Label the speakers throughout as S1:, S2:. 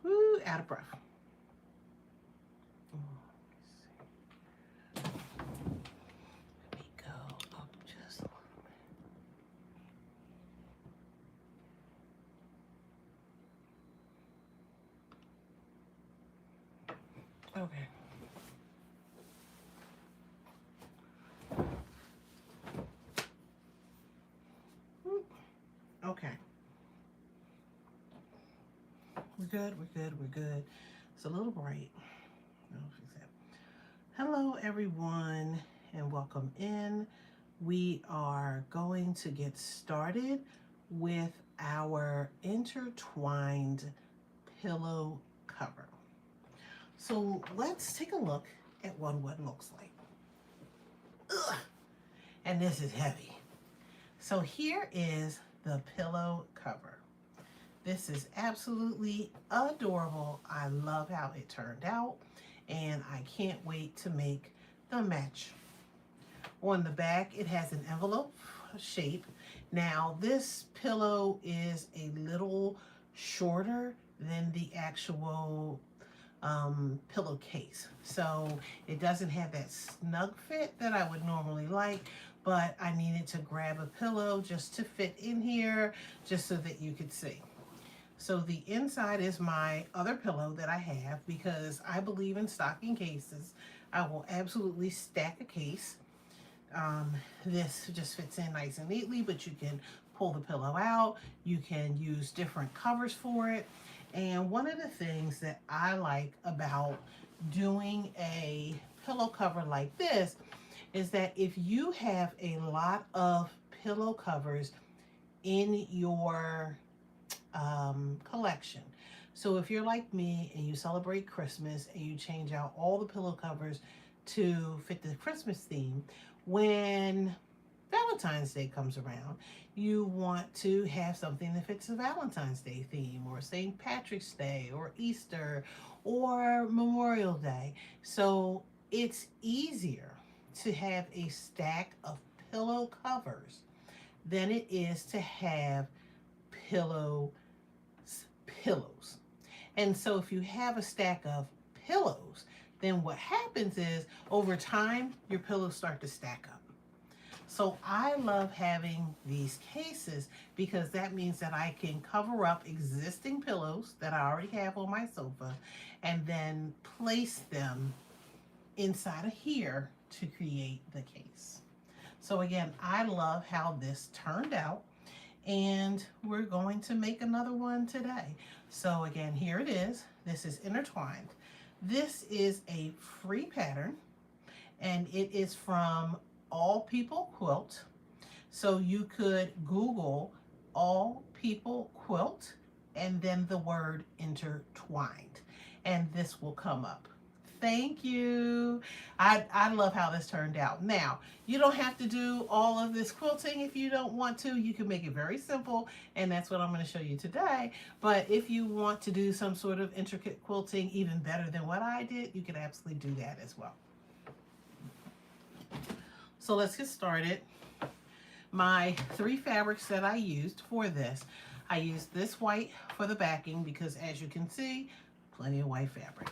S1: Woo, out of breath. Let me go up just a little bit. Okay. Okay. We're good, we're good, we're good. It's a little bright. Oh, she said. Hello, everyone, and welcome in. We are going to get started with our intertwined pillow cover. So let's take a look at what one looks like. Ugh. And this is heavy. So here is the pillow cover. This is absolutely adorable. I love how it turned out, and I can't wait to make the match. On the back, it has an envelope shape. Now, this pillow is a little shorter than the actual pillowcase. So it doesn't have that snug fit that I would normally like, but I needed to grab a pillow just to fit in here, just so that you could see. So the inside is my other pillow that I have because I believe in stocking cases. I will absolutely stack a case. This just fits in nice and neatly, but you can pull the pillow out. You can use different covers for it. And one of the things that I like about doing a pillow cover like this is that if you have a lot of pillow covers in your collection. So if you're like me and you celebrate Christmas and you change out all the pillow covers to fit the Christmas theme, when Valentine's Day comes around, you want to have something that fits the Valentine's Day theme, or St. Patrick's Day, or Easter, or Memorial Day. So it's easier to have a stack of pillow covers than it is to have pillows. And so if you have a stack of pillows, then what happens is over time your pillows start to stack up. So I love having these cases because that means that I can cover up existing pillows that I already have on my sofa and then place them inside of here to create the case. So again, I love how this turned out, and we're going to make another one today. So again, here it is. This is Intertwined. This is a free pattern, and it is from All People Quilt. So you could Google All People Quilt and then the word intertwined, and this will come up. Thank you. I love how this turned out. Now, you don't have to do all of this quilting if you don't want to. You can make it very simple, and that's what I'm going to show you today. But if you want to do some sort of intricate quilting even better than what I did, you can absolutely do that as well. So let's get started. My 3 fabrics that I used for this, I used this white for the backing because, as you can see, plenty of white fabric.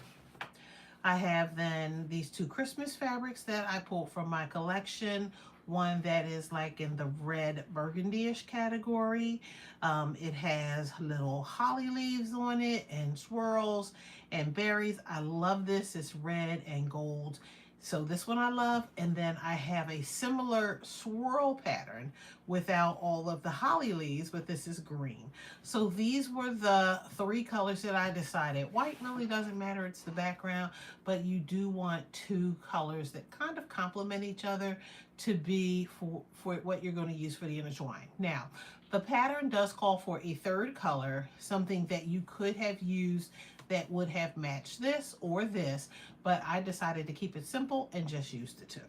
S1: I have then these 2 Christmas fabrics that I pulled from my collection. One that is like in the red burgundy-ish category. It has little holly leaves on it and swirls and berries. I love this. It's red and gold. So this one I love. And then I have a similar swirl pattern without all of the holly leaves, but this is green. So these were the 3 colors that I decided. White really doesn't matter, it's the background, but you do want 2 colors that kind of complement each other to be for what you're going to use for the intertwine. Now, the pattern does call for a 3rd color, something that you could have used that would have matched this or this, but I decided to keep it simple and just use the 2.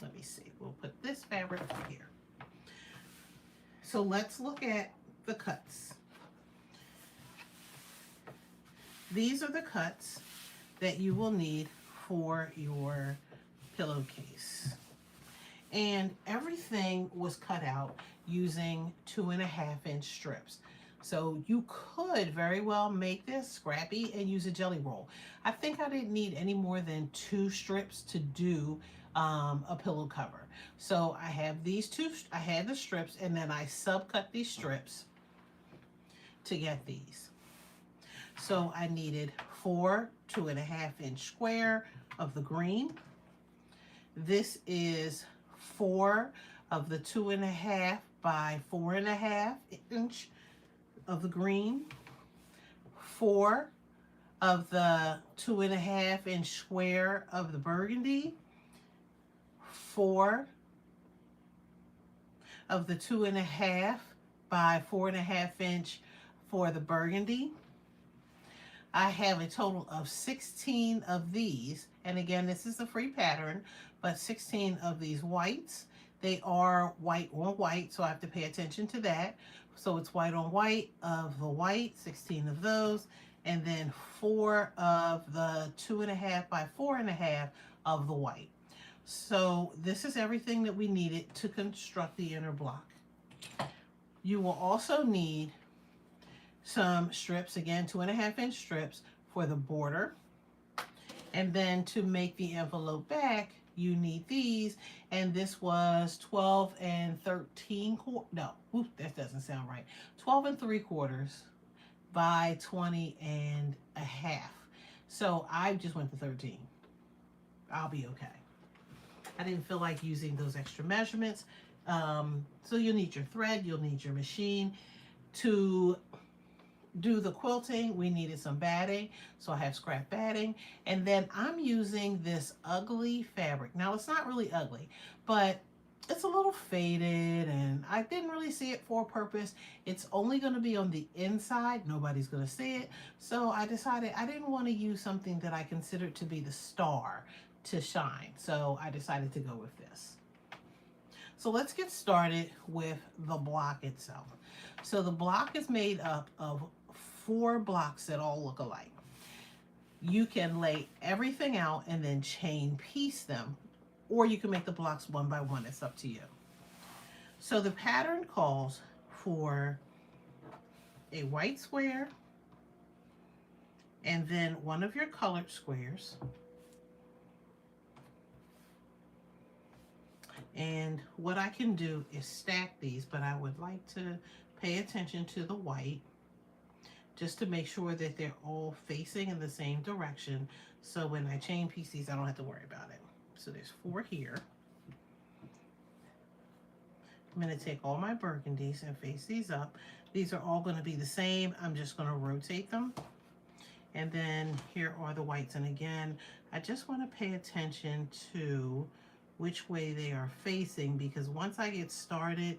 S1: Let me see, we'll put this fabric here. So let's look at the cuts. These are the cuts that you will need for your pillowcase. And everything was cut out using 2.5-inch strips. So you could very well make this scrappy and use a jelly roll. I think I didn't need any more than 2 strips to do a pillow cover. So I have these two, I had the strips, and then I subcut these strips to get these. So I needed 4 2.5-inch square of the green. This is 4 of the 2.5 by 4.5 inch of the green, 4 of the 2.5-inch square of the burgundy, 4 of the 2.5 by 4.5 inch for the burgundy. I have a total of 16 of these, and again, this is a free pattern, but 16 of these whites. They are white on white, so I have to pay attention to that. So it's white on white of the white, 16 of those, and then 4 of the 2.5 by 4.5 of the white. So this is everything that we needed to construct the inner block. You will also need some strips, again 2.5-inch strips for the border, and then to make the envelope back you need these, and this was 12 and 13 no, oops, that doesn't sound right, 12 3/4 by 20.5. So I just went to 13. I'll be okay. I didn't feel like using those extra measurements. So you'll need your thread, you'll need your machine. To do the quilting, we needed some batting, so I have scrap batting, and then I'm using this ugly fabric. Now it's not really ugly, but it's a little faded, and I didn't really see it for a purpose. It's only going to be on the inside, nobody's going to see it, so I decided I didn't want to use something that I considered to be the star to shine, so I decided to go with this. So let's get started with the block itself. So the block is made up of 4 blocks that all look alike. You can lay everything out and then chain piece them, or you can make the blocks one by one. It's up to you. So the pattern calls for a white square and then one of your colored squares. And what I can do is stack these, but I would like to pay attention to the white just to make sure that they're all facing in the same direction. So when I chain piece these, I don't have to worry about it. So there's 4 here. I'm going to take all my burgundies and face these up. These are all going to be the same. I'm just going to rotate them. And then here are the whites. And again, I just want to pay attention to which way they are facing, because once I get started,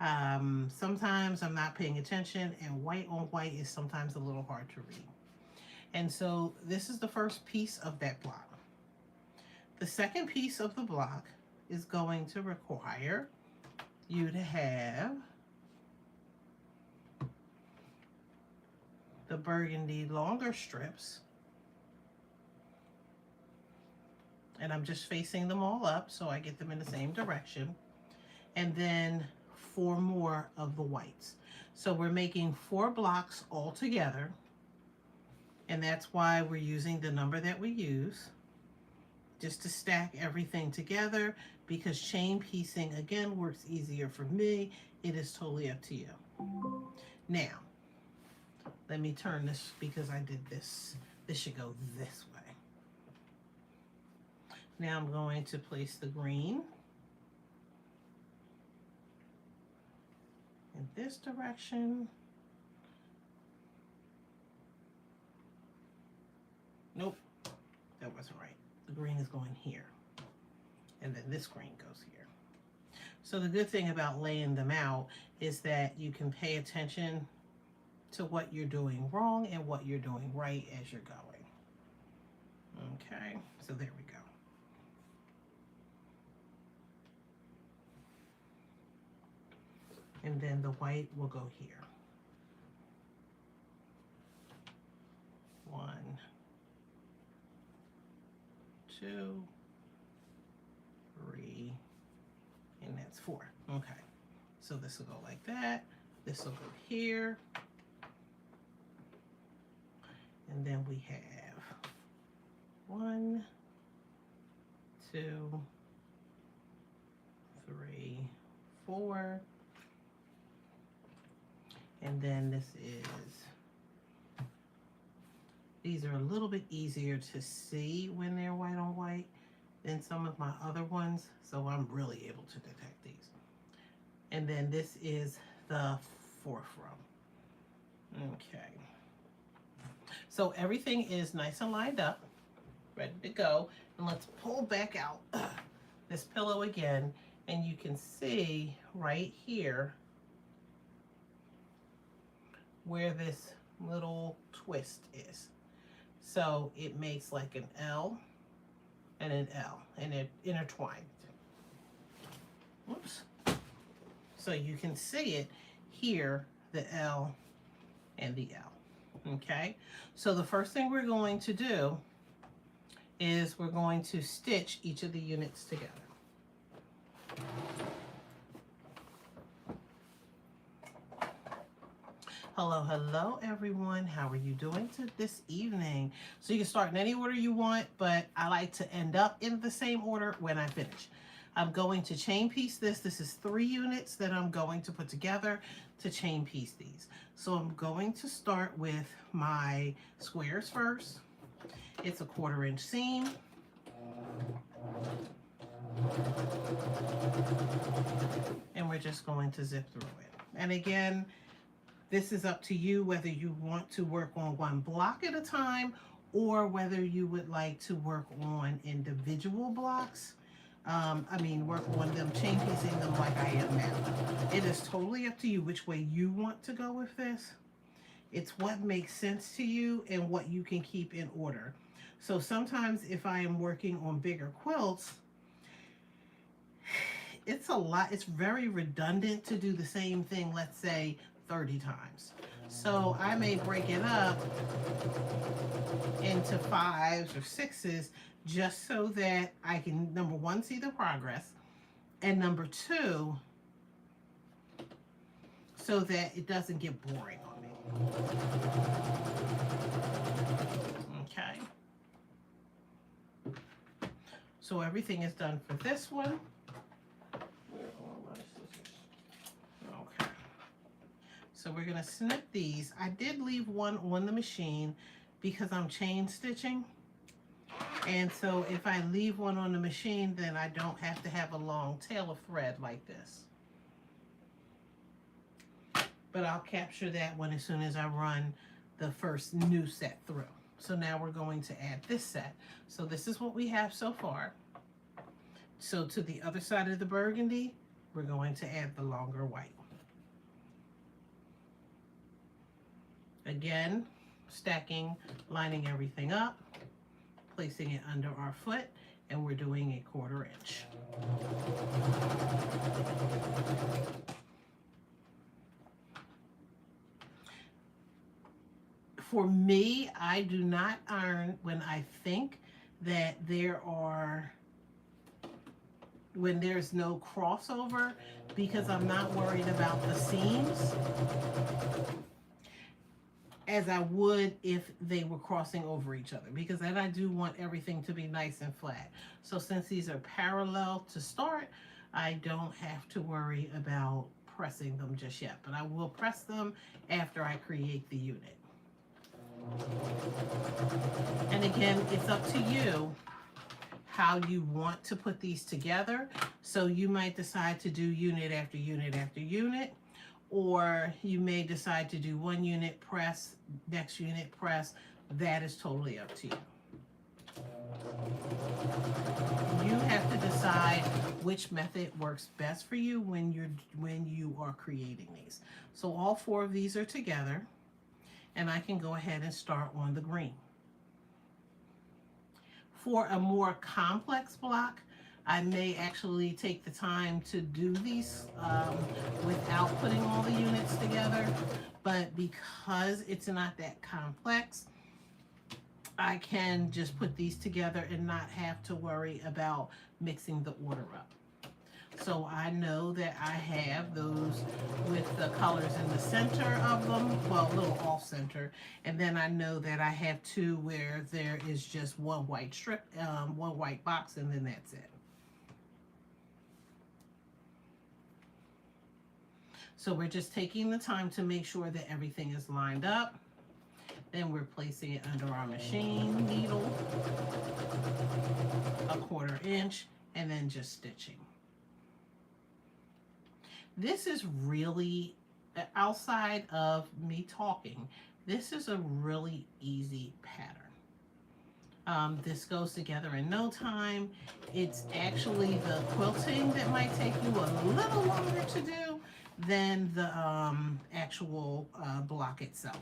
S1: sometimes I'm not paying attention, and white on white is sometimes a little hard to read. And so this is the first piece of that block. The second piece of the block is going to require you to have the burgundy longer strips, and I'm just facing them all up so I get them in the same direction, and then 4 more of the whites. So we're making 4 blocks all together, and that's why we're using the number that we use, just to stack everything together, because chain piecing again works easier for me. It is totally up to you. Now let me turn this, because I did this should go this way. Now I'm going to place the green in this direction. Nope, that wasn't right. The green is going here, and then this green goes here. So the good thing about laying them out is that you can pay attention to what you're doing wrong and what you're doing right as you're going. Okay, so there we go. And then the white will go here. 1, 2, 3, 4. Okay. So this will go like that. This will go here. And then we have 1, 2, 3, 4. And then this is, these are a little bit easier to see when they're white on white than some of my other ones. So I'm really able to detect these. And then this is the 4th row. Okay. So everything is nice and lined up, ready to go. And let's pull back out this pillow again. And you can see right here where this little twist is. So it makes like an L and an L, and it intertwined. Oops. So you can see it here, the L and the L. Okay, so the first thing we're going to do is we're going to stitch each of the units together. Hello everyone. How are you doing this evening? So you can start in any order you want, but I like to end up in the same order when I finish. I'm going to chain piece this. This is 3 units that I'm going to put together to chain piece these. So I'm going to start with my squares first. It's a 1/4 inch seam. And we're just going to zip through it. And again, this is up to you whether you want to work on one block at a time or whether you would like to work on individual blocks. Work on them, chain piecing them like I am now. It is totally up to you which way you want to go with this. It's what makes sense to you and what you can keep in order. So sometimes if I am working on bigger quilts, it's a lot, it's very redundant to do the same thing, let's say 30 times. So I may break it up into 5s or 6s just so that I can, number 1, see the progress, and number 2, so that it doesn't get boring on me. Okay. So everything is done for this one. Okay. So we're going to snip these. I did leave one on the machine because I'm chain stitching. And so if I leave one on the machine, then I don't have to have a long tail of thread like this. But I'll capture that one as soon as I run the first new set through. So now we're going to add this set. So this is what we have so far. So to the other side of the burgundy, we're going to add the longer white. Again, stacking, lining everything up, placing it under our foot, and we're doing a 1/4 inch. For me, I do not iron when I think that when there's no crossover, because I'm not worried about the seams as I would if they were crossing over each other, because then I do want everything to be nice and flat. So since these are parallel to start, I don't have to worry about pressing them just yet, but I will press them after I create the unit. And again, it's up to you how you want to put these together. So you might decide to do unit after unit after unit, or you may decide to do 1 unit, press, next unit, press. That is totally up to you. You have to decide which method works best for you when you are creating these. So all 4 of these are together, and I can go ahead and start on the green. For a more complex block, I may actually take the time to do these without putting all the units together, but because it's not that complex, I can just put these together and not have to worry about mixing the order up. So I know that I have those with the colors in the center of them, well, a little off center. And then I know that I have two where there is just one white strip, one white box, and then that's it. So we're just taking the time to make sure that everything is lined up. Then we're placing it under our machine needle, a 1/4 inch, and then just stitching. This is really, outside of me talking, this is a really easy pattern. This goes together in no time. It's actually the quilting that might take you a little longer to do than the actual block itself.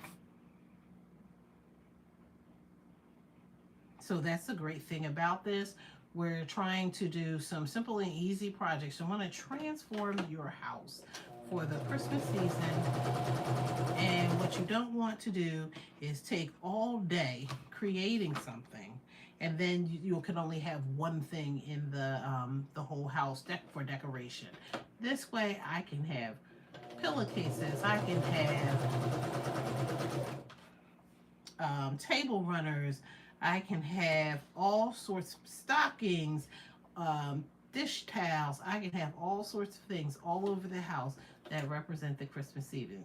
S1: So that's the great thing about this. We're trying to do some simple and easy projects. You want to transform your house for the Christmas season. And what you don't want to do is take all day creating something, and then you can only have one thing in the whole house for decoration. This way I can have pillowcases, I can have table runners, I can have all sorts of stockings, dish towels. I can have all sorts of things all over the house that represent the Christmas season.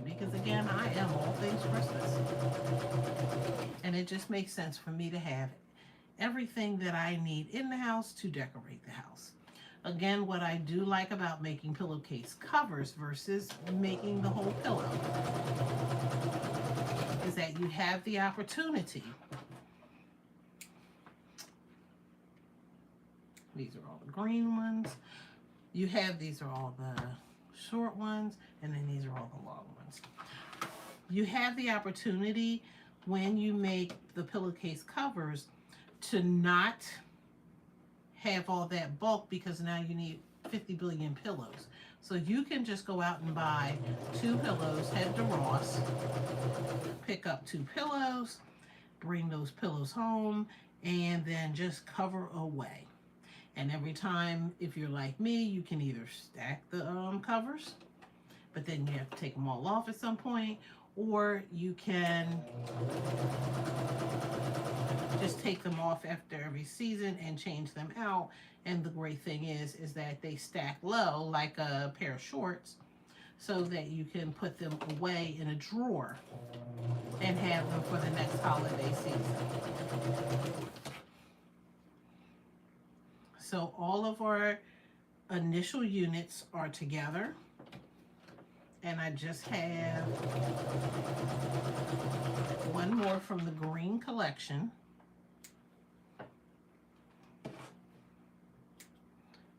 S1: Because again, I am all things Christmas. And it just makes sense for me to have everything that I need in the house to decorate the house. Again, what I do like about making pillowcase covers versus making the whole pillow is that you have the opportunity. These are all the green ones. You have, these are all the short ones, and then these are all the long ones. You have the opportunity when you make the pillowcase covers to not have all that bulk, because now you need 50 billion pillows. So you can just go out and buy 2 pillows, head to Ross, pick up 2 pillows, bring those pillows home, and then just cover away. And every time, if you're like me, you can either stack the covers, but then you have to take them all off at some point, or you can just take them off after every season and change them out. And the great thing is that they stack low like a pair of shorts, so that you can put them away in a drawer and have them for the next holiday season. So all of our initial units are together, and I just have one more from the green collection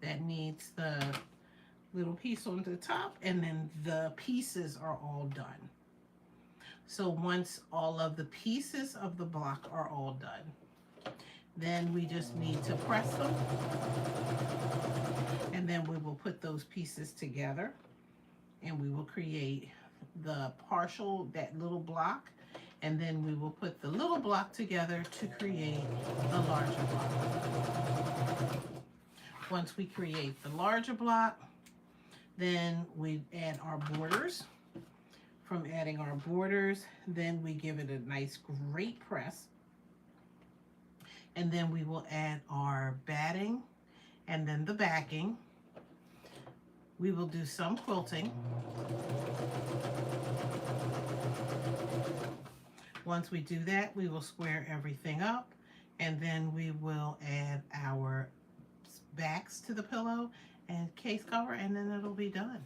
S1: that needs the little piece on the top, and then the pieces are all done. So once all of the pieces of the block are all done, then we just need to press them, and then we will put those pieces together, and we will create the partial, that little block, and then we will put the little block together to create the larger block. Once we create the larger block, then we add our borders. From adding our borders, then we give it a nice great press. And then we will add our batting and then the backing. We will do some quilting. Once we do that, we will square everything up, and then we will add our backs to the pillow and case cover, and then it'll be done.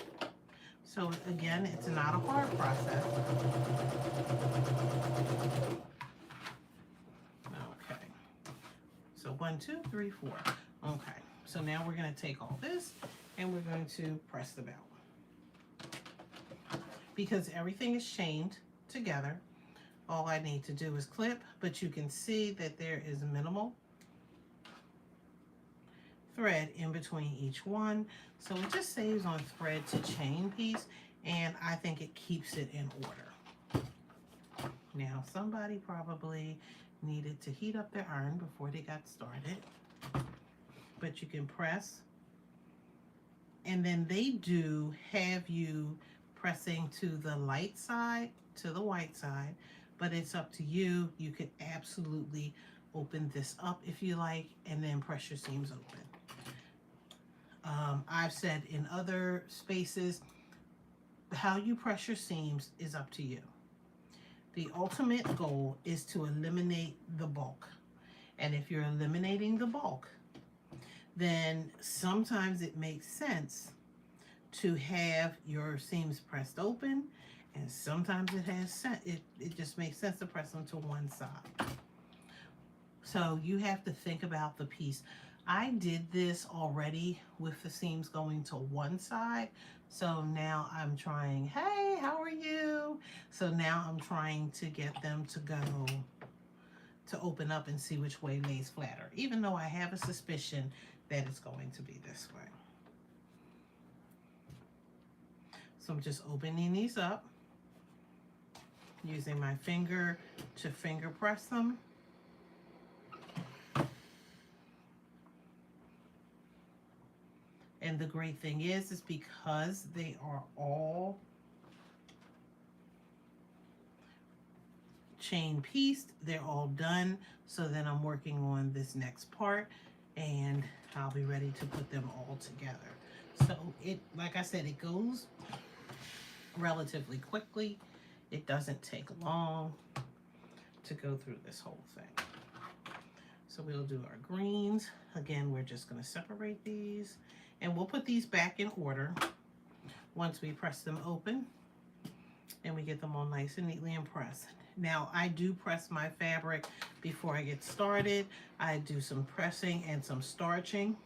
S1: So again, it's not a hard process. Okay. So 1, 2, 3, 4. Okay. So now we're going to take all this and we're going to press them out. Because everything is chained together, all I need to do is clip, but you can see that there is minimal thread in between each one, so it just saves on thread to chain piece, and I think it keeps it in order. Now somebody probably needed to heat up their iron before they got started, but you can press And then they do have you pressing to the light side, to the white side, but it's up to you. You could absolutely open this up if you like, and then press your seams open. I've said in other spaces, how you press your seams is up to you. The ultimate goal is to eliminate the bulk. And if you're eliminating the bulk, then sometimes it makes sense to have your seams pressed open, and sometimes it just makes sense to press them to one side. So you have to think about the piece. I did this already with the seams going to one side. So now I'm trying, hey, how are you? So now I'm trying to get them to go to open up and see which way lays flatter, even though I have a suspicion that it's going to be this way. So I'm just opening these up, using my finger to finger press them. And the great thing is because they are all chain pieced, they're all done. So then I'm working on this next part and I'll be ready to put them all together. So it, like I said, it goes relatively quickly. It doesn't take long to go through this whole thing. So we'll do our greens. Again, we're just going to separate these and we'll put these back in order once we press them open and we get them all nice and neatly impressed. Now, I do press my fabric before I get started. I do some pressing and some starching.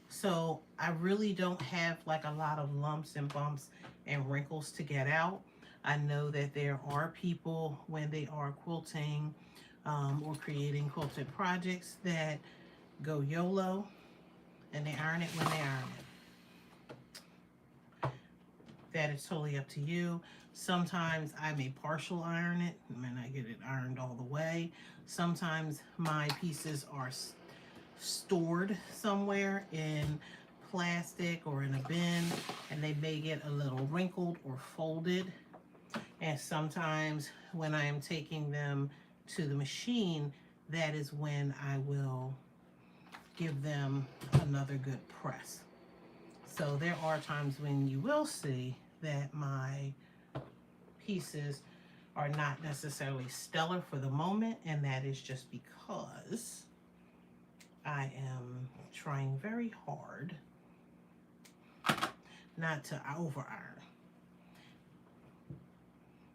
S1: So I really don't have like a lot of lumps and bumps and wrinkles to get out. I know that there are people when they are quilting or creating quilted projects that go YOLO and they iron it when they iron it. That is totally up to you. Sometimes I may partial iron it and then I get it ironed all the way. Sometimes my pieces are stored somewhere in plastic or in a bin and they may get a little wrinkled or folded. And sometimes when I am taking them to the machine, that is when I will give them another good press. So there are times when you will see that my pieces are not necessarily stellar for the moment, and that is just because I am trying very hard not to over iron.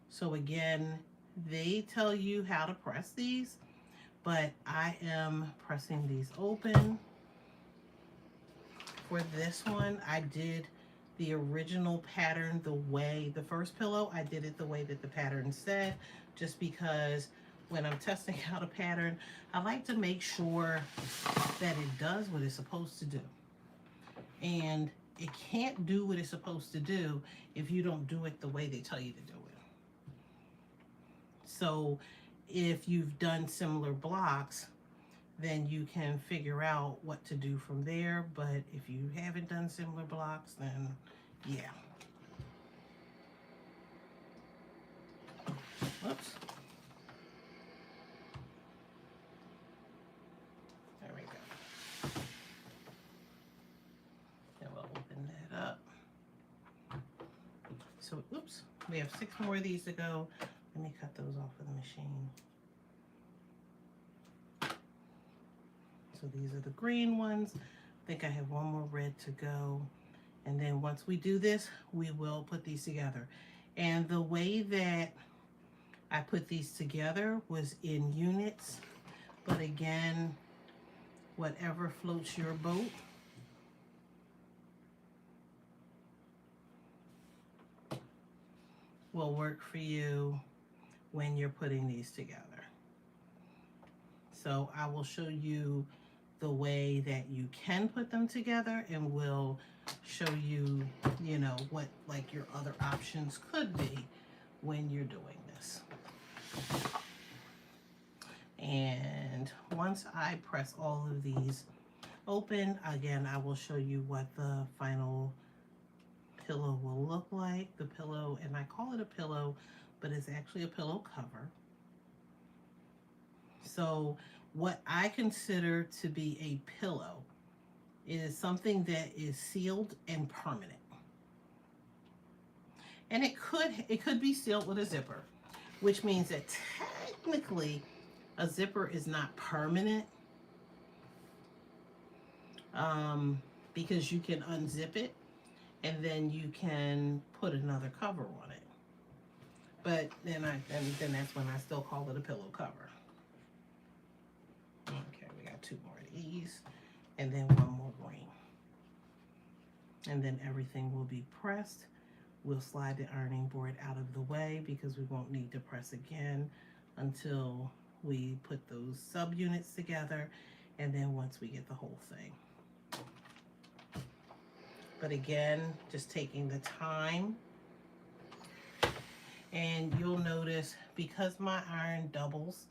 S1: So again, they tell you how to press these, but I am pressing these open. For this one, I did the original pattern the first pillow, I did it the way that the pattern said, just because when I'm testing out a pattern, I like to make sure that it does what it's supposed to do. And it can't do what it's supposed to do if you don't do it the way they tell you to do it. So if you've done similar blocks, then you can figure out what to do from there. But if you haven't done similar blocks, then yeah. Whoops. There we go. And we'll open that up. So, oops, we have 6 more of these to go. Let me cut those off of the machine. So these are the green ones. I think I have one more red to go. And then once we do this, we will put these together. And the way that I put these together was in units. But again, whatever floats your boat. Will work for you when you're putting these together. So I will show you the way that you can put them together, and we'll show you, you know, what like your other options could be when you're doing this. And once I press all of these open. Again, I will show you what the final pillow will look like. The pillow, and I call it a pillow, but it's actually a pillow cover. So what I consider to be a pillow is something that is sealed and permanent. And it could be sealed with a zipper, which means that technically a zipper is not permanent, um, because you can unzip it and then you can put another cover on it. But then that's when I still call it a pillow cover. Okay, we got 2 more of these, and then 1 more green. And then everything will be pressed. We'll slide the ironing board out of the way because we won't need to press again until we put those subunits together, and then once we get the whole thing. But again, just taking the time. And you'll notice, because my iron doubles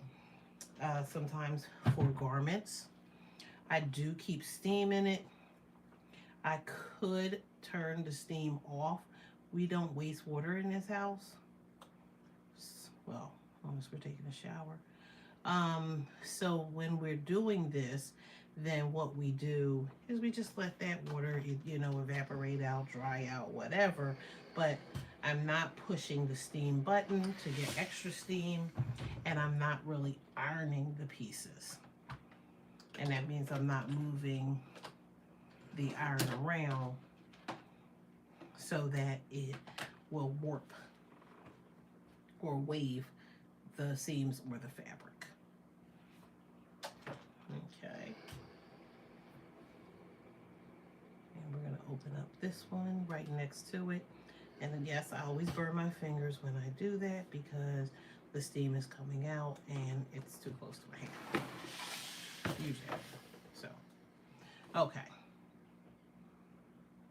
S1: sometimes for garments, I do keep steam in it. I could turn the steam off. We don't waste water in this house. Well, unless we're taking a shower. So when we're doing this, then what we do is we just let that water, evaporate out, dry out, whatever. But I'm not pushing the steam button to get extra steam, and I'm not really ironing the pieces. And that means I'm not moving the iron around so that it will warp or wave the seams or the fabric. Okay. And we're going to open up this one right next to it. And then, yes, I always burn my fingers when I do that because the steam is coming out and it's too close to my hand. Usually. So, okay.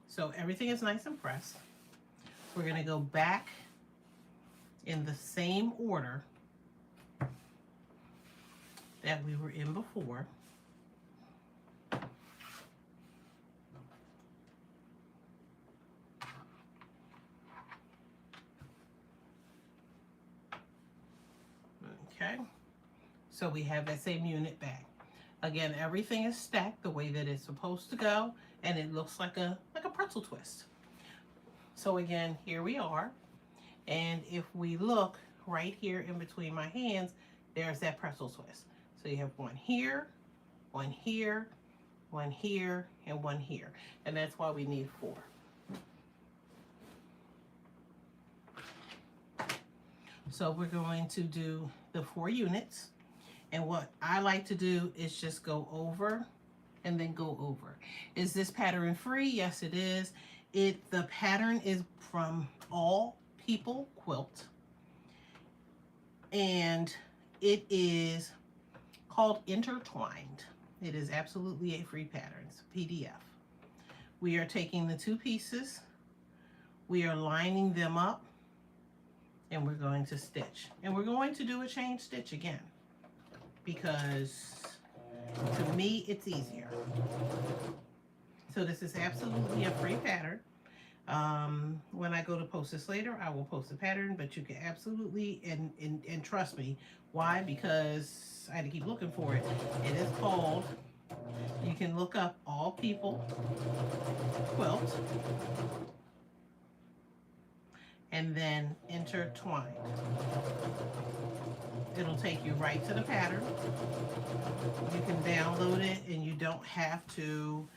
S1: So everything is nice and pressed. We're going to go back in the same order that we were in before. Okay, so we have that same unit back. Again, everything is stacked the way that it's supposed to go, and it looks like a pretzel twist. So again, here we are, and if we look right here in between my hands, there's that pretzel twist. So you have one here, one here, one here, and one here, and that's why we need 4. So we're going to do the 4 units. And what I like to do is just go over and then go over. Is this pattern free? Yes, it is. The pattern is from All People Quilt. And it is called Intertwined. It is absolutely a free pattern. It's a PDF. We are taking the 2 pieces. We are lining them up. And we're going to stitch. And we're going to do a chain stitch again, because to me it's easier. So this is absolutely a free pattern. When I go to post this later, I will post the pattern, but you can absolutely, and trust me. Why? Because I had to keep looking for it. It is called, you can look up All People Quilt, and then Intertwined. It'll take you right to the pattern. You can download it and you don't have to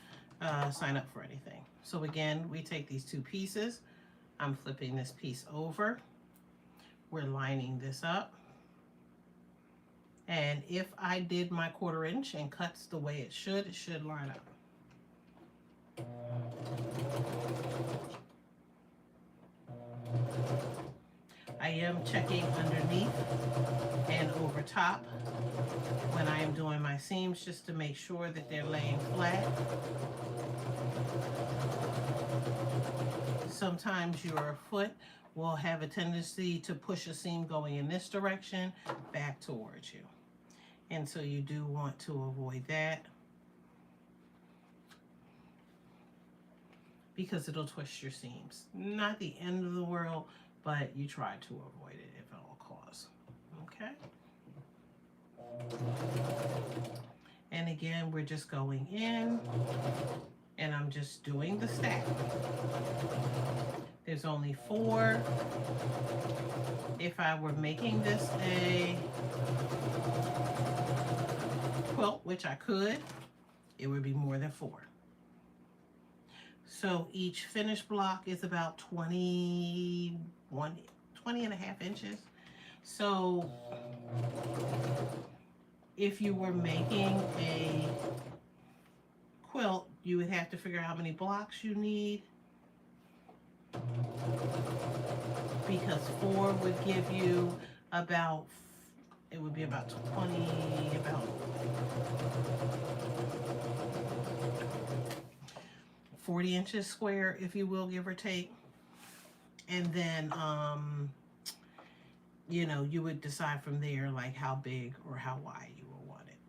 S1: sign up for anything. So again, we take these 2 pieces. I'm flipping this piece over. We're lining this up. And if I did my 1/4 inch and cuts the way it should line up. I am checking underneath and over top when I am doing my seams, just to make sure that they're laying flat. Sometimes your foot will have a tendency to push a seam going in this direction back towards you. And so you do want to avoid that. because it'll twist your seams. Not the end of the world, but you try to avoid it if at all costs. Okay? And again, we're just going in and I'm just doing the stack. There's only 4. If I were making this a quilt, which I could, it would be more than 4. So each finished block is about 20 and a half inches. So if you were making a quilt, you would have to figure out how many blocks you need, because 4 would give you about, it would be about 40 inches square, if you will, give or take. And then, you know, you would decide from there, like how big or how wide you will want it.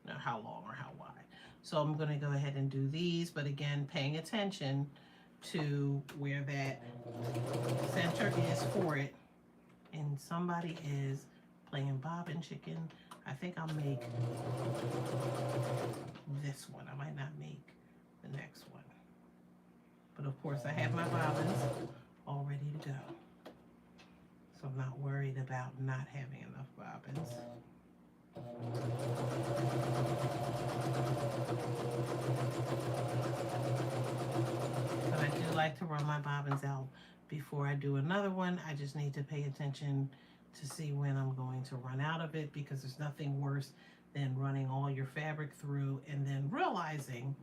S1: No, how long or how wide. So I'm going to go ahead and do these, but again, paying attention to where that center is for it. And somebody is playing bobbin chicken. I think I'll make this one. I might not make the next one. But of course I have my bobbins all ready to go. So I'm not worried about not having enough bobbins. But I do like to run my bobbins out before I do another one. I just need to pay attention to see when I'm going to run out of it, because there's nothing worse than running all your fabric through and then realizing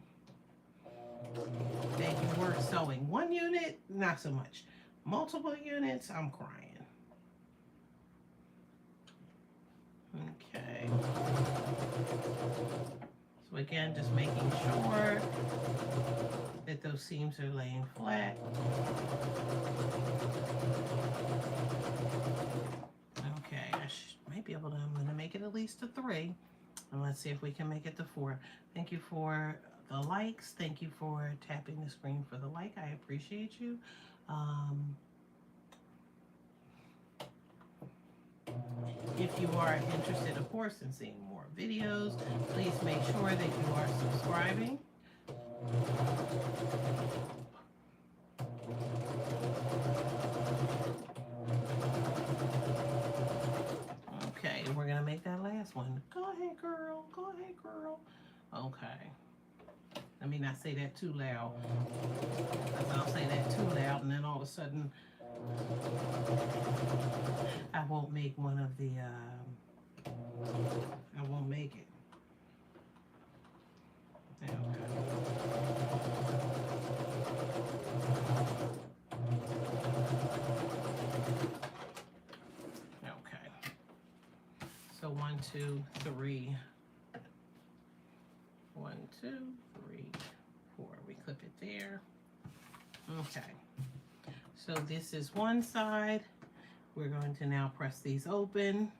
S1: that you weren't sewing 1 unit, not so much. Multiple units, I'm crying. Okay. So again, just making sure that those seams are laying flat. Okay, I might be able to, I'm going to make it at least a 3. And let's see if we can make it to 4. Thank you for the likes. Thank you for tapping the screen for the like. I appreciate you. If you are interested, of course, in seeing more videos, please make sure that you are subscribing. Okay, we're going to make that last one. Go ahead, girl. Go ahead, girl. Okay. Let me not say that too loud, because I'll say that too loud and then all of a sudden I won't make one of the, I won't make it. Okay. Okay. So 1, 2, 3. 1, 2, 3, 4. We clip it there. Okay. So this is one side. We're going to now press these open,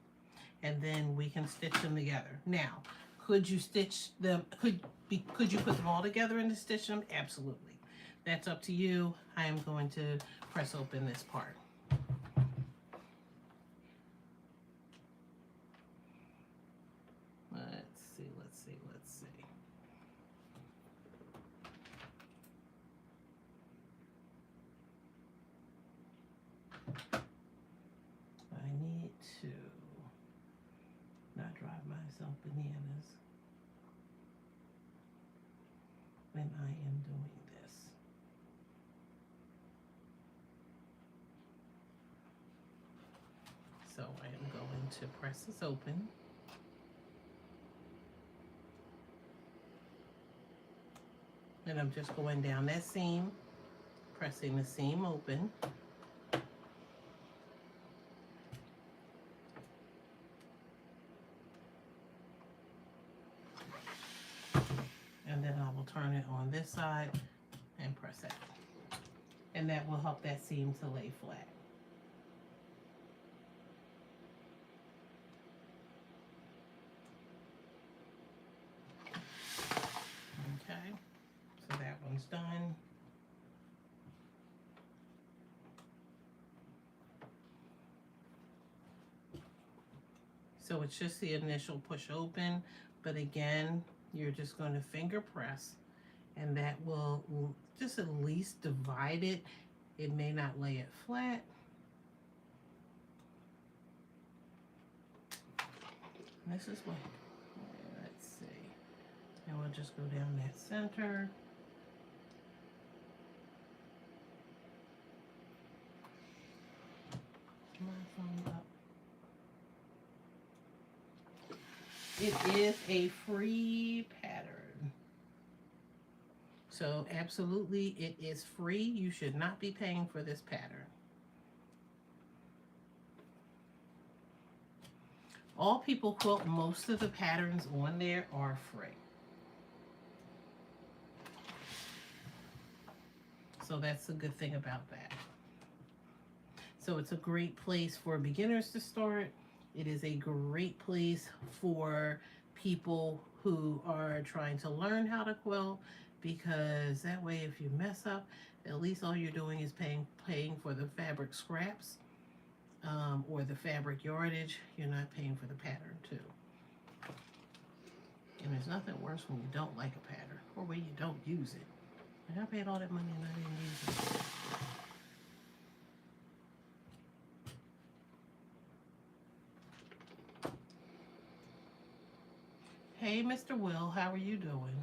S1: and then we can stitch them together. Now, could you stitch them? Could you put them all together and stitch them? Absolutely. That's up to you. I am going to press open this part. Let's see. I need to not drive myself bananas when I am doing this. So I am going to press this open. And I'm just going down that seam, pressing the seam open. And then I will turn it on this side and press it. And that will help that seam to lay flat. Okay, so that one's done. So it's just the initial push open, but again, you're just going to finger press, and that will just at least divide it. It may not lay it flat. This is what, let's see, and we'll just go down that center. My phone up. It is a free pattern. So absolutely it is free. You should not be paying for this pattern. All People Quilt, most of the patterns on there are free. So that's a good thing about that. So it's a great place for beginners to start. It is a great place for people who are trying to learn how to quilt, because that way if you mess up, at least all you're doing is paying for the fabric scraps or the fabric yardage. You're not paying for the pattern too. And there's nothing worse when you don't like a pattern or when you don't use it. And I paid all that money and I didn't use it. Hey, Mr. Will, how are you doing?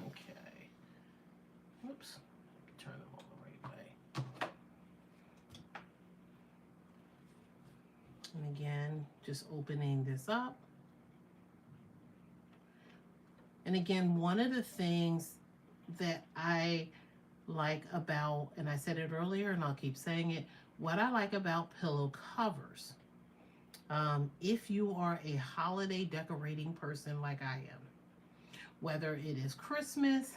S1: Okay. Whoops. Turn it all the right way. And again, just opening this up. And again, one of the things that I like about, and I said it earlier and I'll keep saying it, what I like about pillow covers, if you are a holiday decorating person like I am, whether it is Christmas,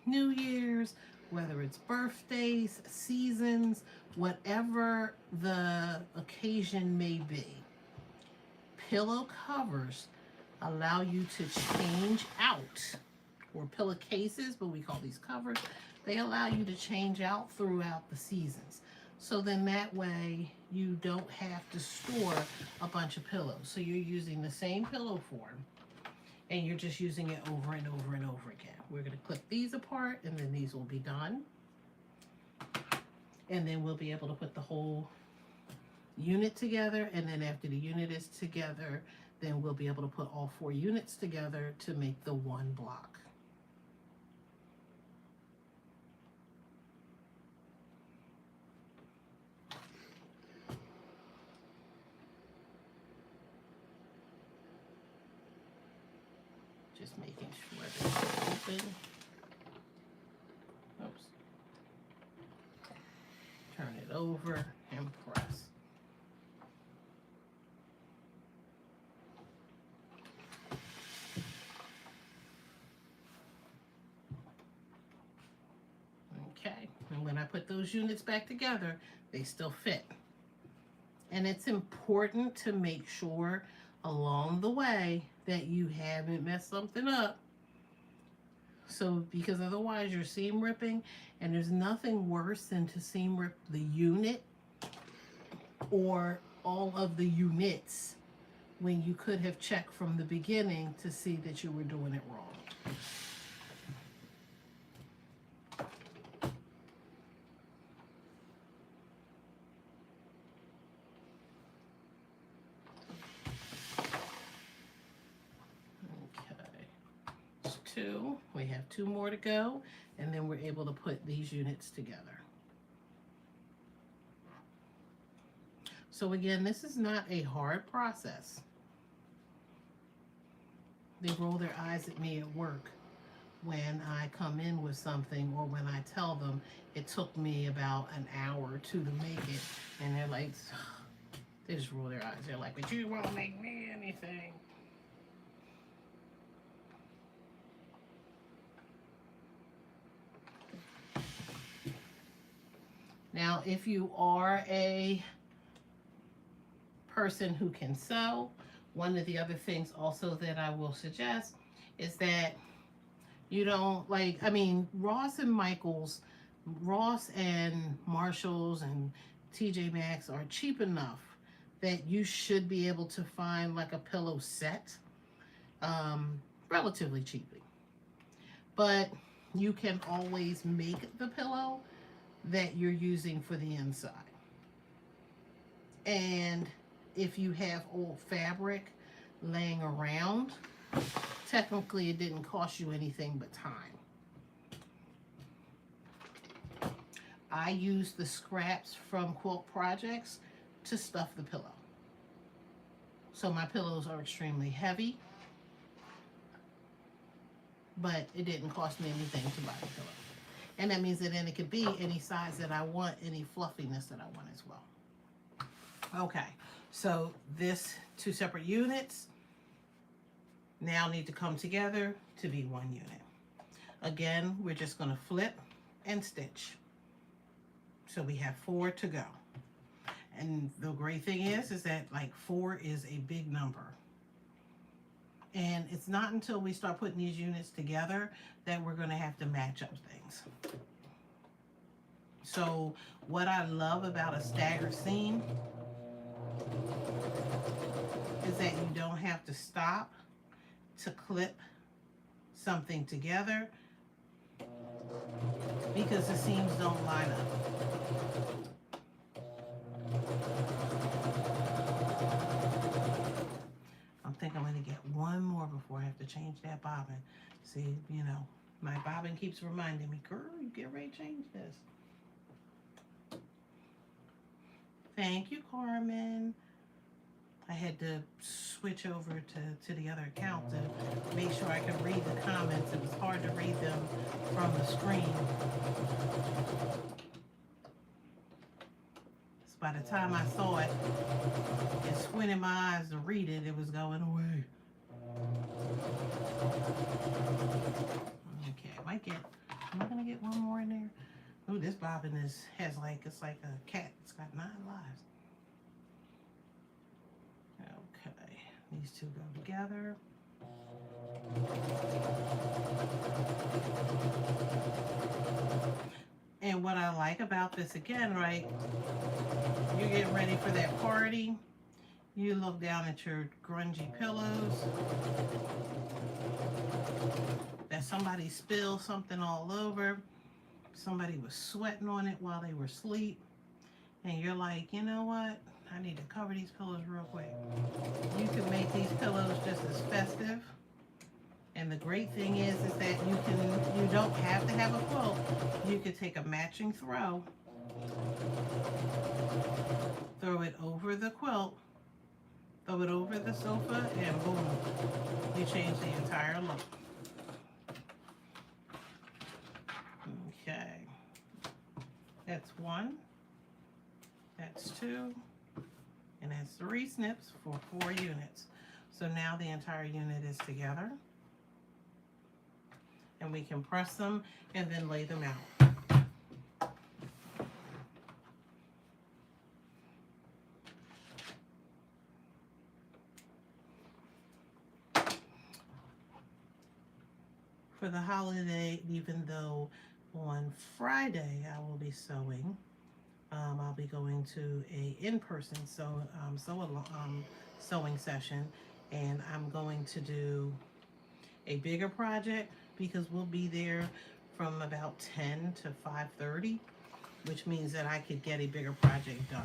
S1: New Year's, whether it's birthdays, seasons, whatever the occasion may be, pillow covers allow you to change out, or pillowcases, but we call these covers, they allow you to change out throughout the seasons. So then that way you don't have to store a bunch of pillows. So you're using the same pillow form and you're just using it over and over and over again. We're going to clip these apart and then these will be done. And then we'll be able to put the whole unit together, and then after the unit is together, then we'll be able to put all 4 units together to make the one block. Just making sure that it's open. Oops. Turn it over and press. Okay, and when I put those units back together, they still fit. And it's important to make sure along the way that you haven't messed something up. So, because otherwise you're seam ripping, and there's nothing worse than to seam rip the unit or all of the units when you could have checked from the beginning to see that you were doing it wrong. We have 2 more to go, and then we're able to put these units together. So again, this is not a hard process. They roll their eyes at me at work when I come in with something, or when I tell them it took me about an hour or 2 to make it, and they're like, they just roll their eyes. They're like, but you won't make me anything. Now, if you are a person who can sew, one of the other things also that I will suggest is that you don't, like, I mean, Ross and Marshalls and TJ Maxx are cheap enough that you should be able to find like a pillow set relatively cheaply. But you can always make the pillow that you're using for the inside. And if you have old fabric laying around, technically it didn't cost you anything but time. I use the scraps from quilt projects to stuff the pillow. So my pillows are extremely heavy, but it didn't cost me anything to buy the pillow. And that means that then it could be any size that I want, any fluffiness that I want as well. Okay, so this two separate units now need to come together to be one unit. Again, we're just going to flip and stitch. So we have 4 to go. And the great thing is that like 4 is a big number. And it's not until we start putting these units together that we're going to have to match up things. So what I love about a staggered seam is that you don't have to stop to clip something together because the seams don't line up. I think I'm going to get one more before I have to change that bobbin. See, you know, my bobbin keeps reminding me, girl, you get ready to change this. Thank you, Carmen. I had to switch over to the other account to make sure I could read the comments. It was hard to read them from the screen. So by the time I saw it and squinted my eyes to read it, it was going away. Okay, am I gonna get one more in there? Ooh, this bobbin has like, it's like a cat. It's got 9 lives. Okay, these two go together. And what I like about this again, right? You're getting ready for that party. You look down at your grungy pillows. That somebody spilled something all over. Somebody was sweating on it while they were asleep. And you're like, you know what? I need to cover these pillows real quick. You can make these pillows just as festive. And the great thing is that you don't have to have a quilt. You could take a matching throw, throw it over the quilt, throw it over the sofa, and boom, you change the entire look. Okay, that's 1, that's 2, and that's 3 snips for 4 units. So now the entire unit is together. And we can press them and then lay them out. For the holiday, even though on Friday I will be sewing, I'll be going to a in-person sewing session, and I'm going to do a bigger project because we'll be there from about 10 to 5:30, which means that I could get a bigger project done.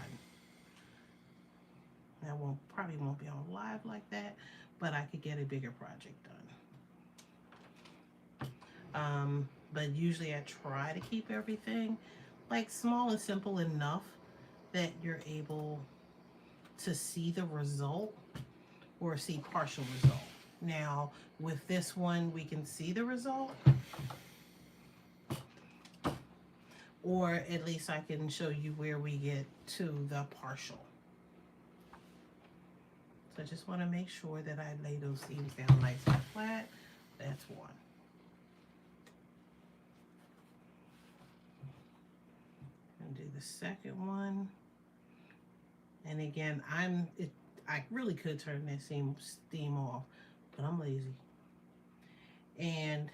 S1: I probably won't be on live like that, but I could get a bigger project done. But usually I try to keep everything like small and simple enough that you're able to see the result or see partial result. Now, with this one, we can see the result, or at least I can show you where we get to the partial. So I just want to make sure that I lay those seams down nice and flat. That's 1. And do the second one. And again, I really could turn that steam off, but I'm lazy. And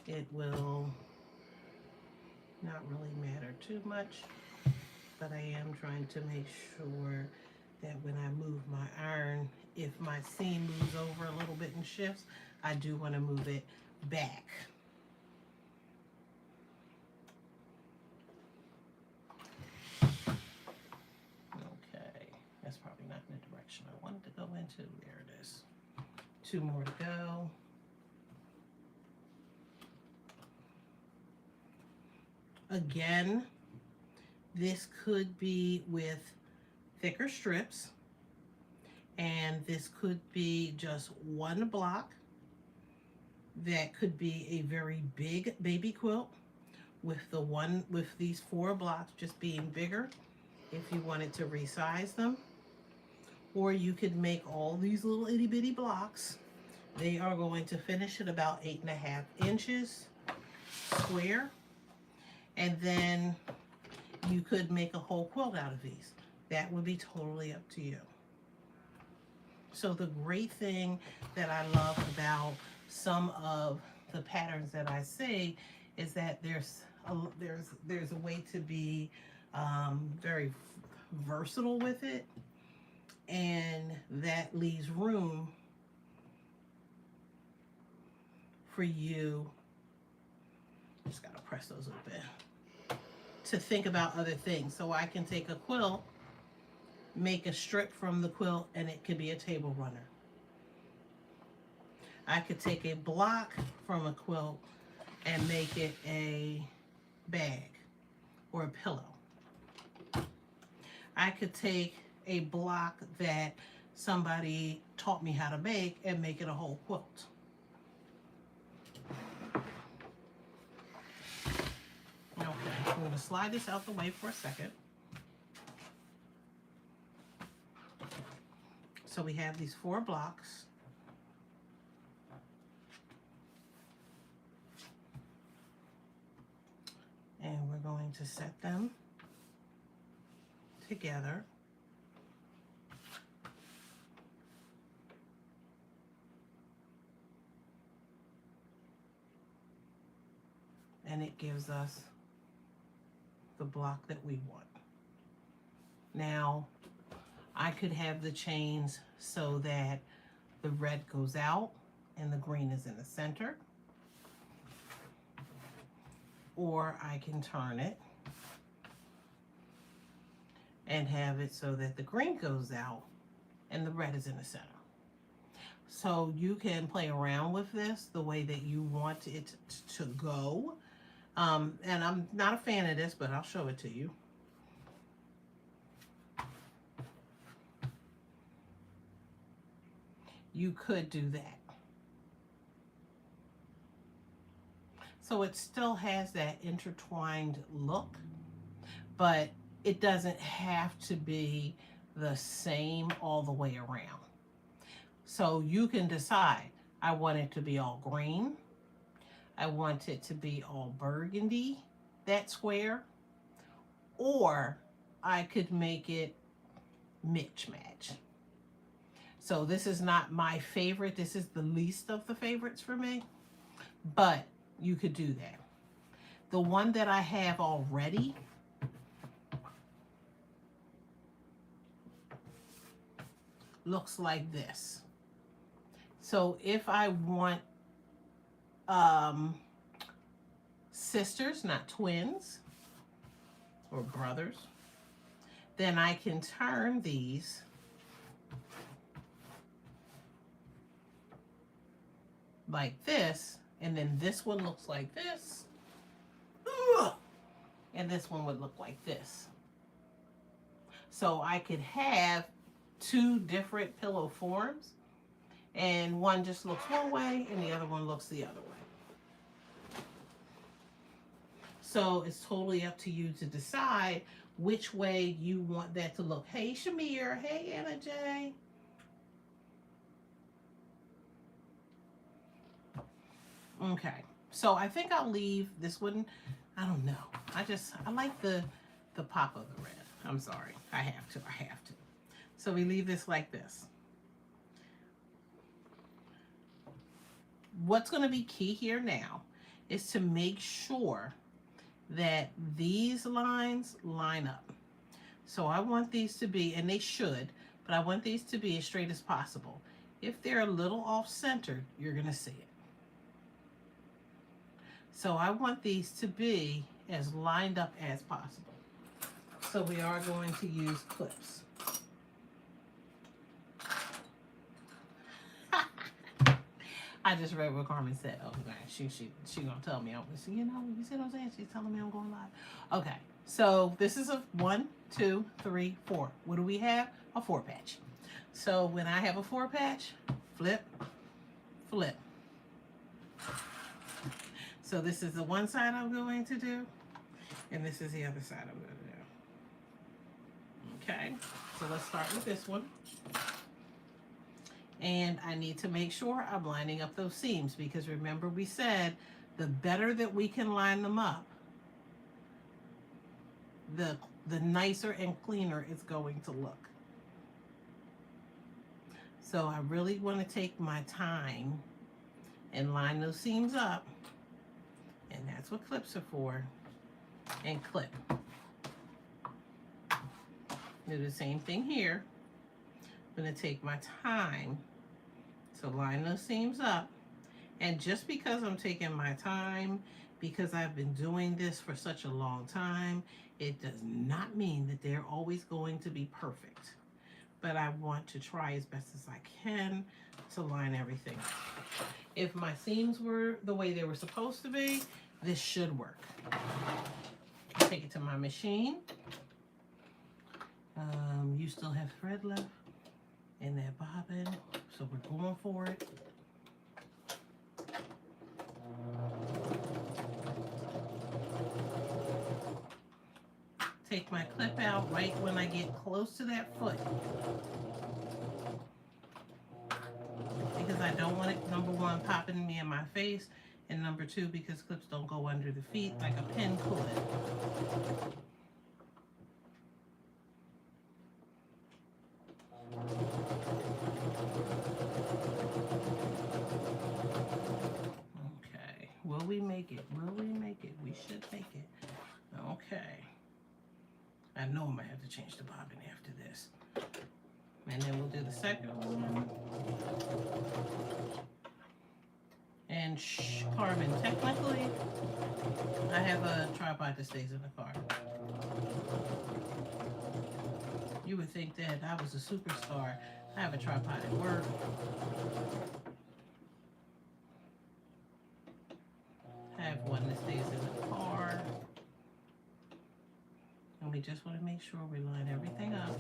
S1: it will not really matter too much, but I am trying to make sure that when I move my iron, if my seam moves over a little bit and shifts, I do want to move it back. Okay, that's probably not in the direction I wanted to go into. There it is. 2 more to go. Again, this could be with thicker strips, and this could be just one block. That could be a very big baby quilt with these 4 blocks just being bigger if you wanted to resize them. Or you could make all these little itty bitty blocks. They are going to finish at about 8.5 inches square. And then you could make a whole quilt out of these. That would be totally up to you. So the great thing that I love about some of the patterns that I see is that there's a way to be very versatile with it, and that leaves room for you. Just gotta press those a little bit to think about other things. So I can take a quilt, make a strip from the quilt, and it could be a table runner. I could take a block from a quilt and make it a bag or a pillow. I could take a block that somebody taught me how to make and make it a whole quilt. Okay, I'm going to slide this out the way for a second. So we have these 4 blocks. And we're going to set them together. And it gives us the block that we want. Now, I could have the chains so that the red goes out and the green is in the center. Or I can turn it and have it so that the green goes out and the red is in the center. So you can play around with this the way that you want it to go. And I'm not a fan of this, but I'll show it to you. You could do that. So it still has that intertwined look, but it doesn't have to be the same all the way around. So you can decide, I want it to be all green. I want it to be all burgundy, that square. Or I could make it match. So this is not my favorite. This is the least of the favorites for me. But you could do that. The one that I have already looks like this. So if I want sisters, not twins or brothers, then I can turn these like this. And then this one looks like this. Ugh. And this one would look like this. So I could have 2 different pillow forms. And one just looks one way and the other one looks the other way. So it's totally up to you to decide which way you want that to look. Hey, Shamir. Hey, Anna J. Okay, so I think I'll leave this one. I don't know. I like the pop of the red. I'm sorry. I have to. So we leave this like this. What's going to be key here now is to make sure that these lines line up. So I want these to be, and they should, but I want these to be as straight as possible. If they're a little off center, you're going to see it. So I want these to be as lined up as possible. So we are going to use clips. I just read what Carmen said. Oh, God, she gonna tell me. You know, you see what I'm saying? She's telling me I'm going live. Okay, so this is a 1, 2, 3, 4. What do we have? A 4 patch. So when I have a 4 patch, flip, flip. So this is the one side I'm going to do, and this is the other side I'm going to do. Okay, so let's start with this one. And I need to make sure I'm lining up those seams, because remember we said the better that we can line them up, the nicer and cleaner it's going to look. So I really want to take my time and line those seams up, and that's what clips are for. And clip. Do the same thing here. I'm going to take my time to line those seams up, and just because I'm taking my time, because I've been doing this for such a long time, it does not mean that they're always going to be perfect. But I want to try as best as I can to line everything up. If my seams were the way they were supposed to be, this should work. Take it to my machine. You still have thread left in that bobbin, so we're going for it. Take my clip out right when I get close to that foot, because I don't want it, number one, popping me in my face, and number two, because clips don't go under the feet like a pin could. Okay, will we make it? Will we make it? We should make it. Okay. I know I'm gonna have to change the bobbin after this. And then we'll do the second one. And Carmen, technically, I have a tripod that stays in the car. You would think that I was a superstar. I have a tripod at work. I have one that stays in the car. And we just want to make sure we line everything up.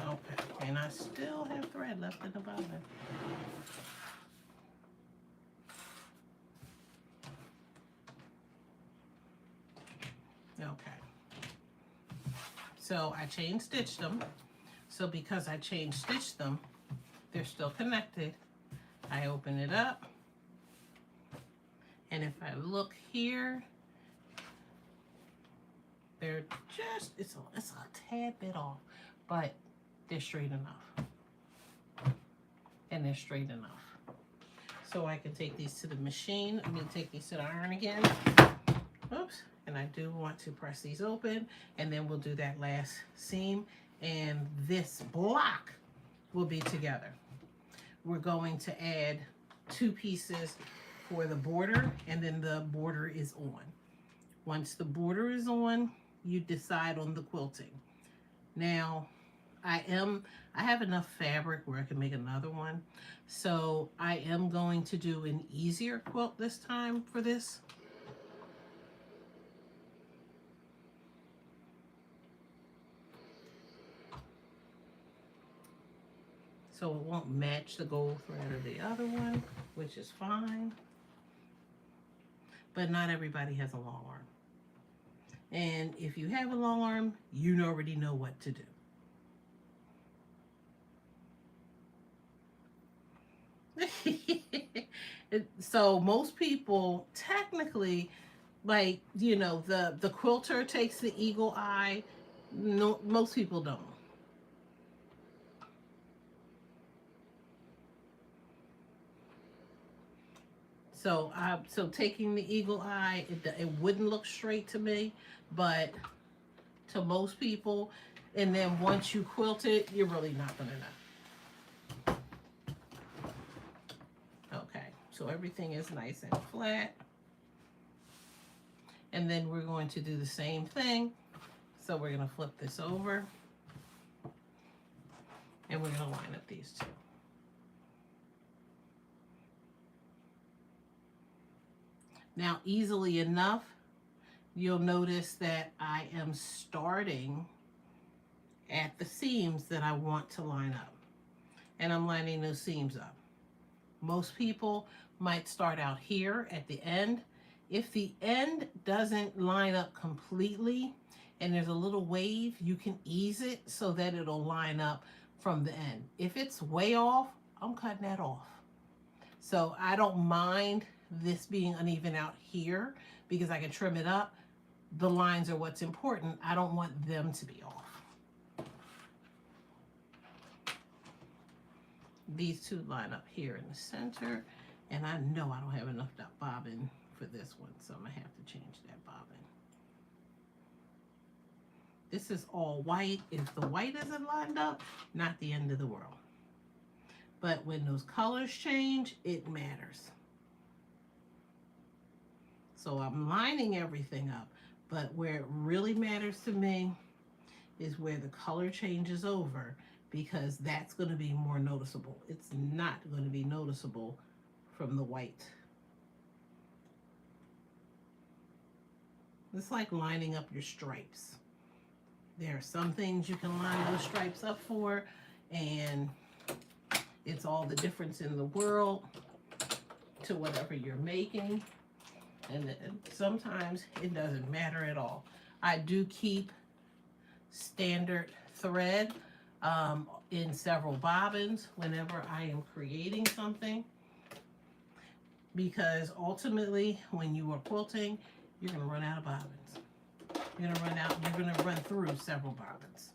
S1: Okay, and I still have thread left in the bobbin. Okay. So I chain stitched them. So because I chain stitched them, they're still connected. I open it up. And if I look here, they're just, it's a tad bit off, but they're straight enough. And they're straight enough. So I can take these to the machine. I'm going to take these to the iron again. Oops. And I do want to press these open, and then we'll do that last seam, and this block will be together. We're going to add 2 pieces for the border, and then the border is on. Once the border is on, you decide on the quilting. Now, I have enough fabric where I can make another one, so I am going to do an easier quilt this time for this. So it won't match the gold thread of the other one, which is fine. But not everybody has a long arm. And if you have a long arm, you already know what to do. So most people technically, like, you know, the quilter takes the eagle eye. No, most people don't. So taking the eagle eye, it wouldn't look straight to me, but to most people, and then once you quilt it, you're really not gonna know. Okay, so everything is nice and flat. And then we're going to do the same thing. So we're gonna flip this over and we're gonna line up these two. Now, easily enough, you'll notice that I am starting at the seams that I want to line up. And I'm lining those seams up. Most people might start out here at the end. If the end doesn't line up completely and there's a little wave, you can ease it so that it'll line up from the end. If it's way off, I'm cutting that off. So I don't mind this being uneven out here because I can trim it up. The lines are what's important. I don't want them to be off. These two line up here in the center, and I know I don't have enough bobbin for this one, so I'm gonna have to change that bobbin. This is all white. If the white isn't lined up, not the end of the world. But when those colors change, it matters. So I'm lining everything up, but where it really matters to me is where the color changes over, because that's going to be more noticeable. It's not going to be noticeable from the white. It's like lining up your stripes. There are some things you can line those stripes up for, and it's all the difference in the world to whatever you're making. And sometimes it doesn't matter at all. I do keep standard thread in several bobbins whenever I am creating something, because ultimately when you are quilting, you're going to run out of bobbins. You're going to run through several bobbins.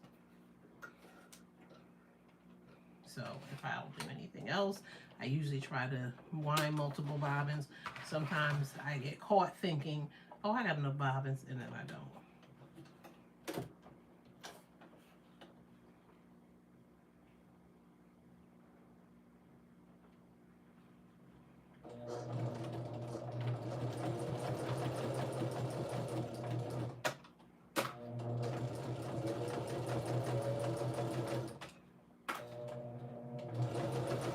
S1: So if I don't do anything else, I usually try to wind multiple bobbins. Sometimes I get caught thinking, oh, I got enough bobbins, and then I don't.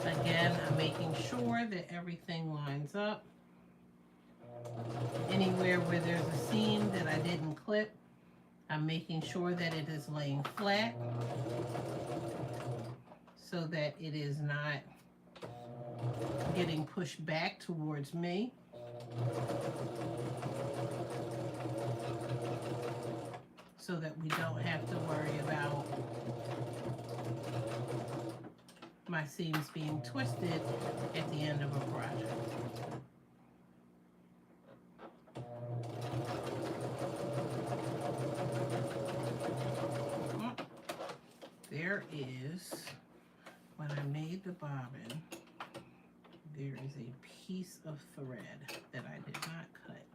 S1: Again, I'm making sure that everything lines up. Anywhere where there's a seam that I didn't clip, I'm making sure that it is laying flat so that it is not getting pushed back towards me. So that we don't have to worry about my seams being twisted at the end of a project. There is, when I made the bobbin, there is a piece of thread that I did not cut,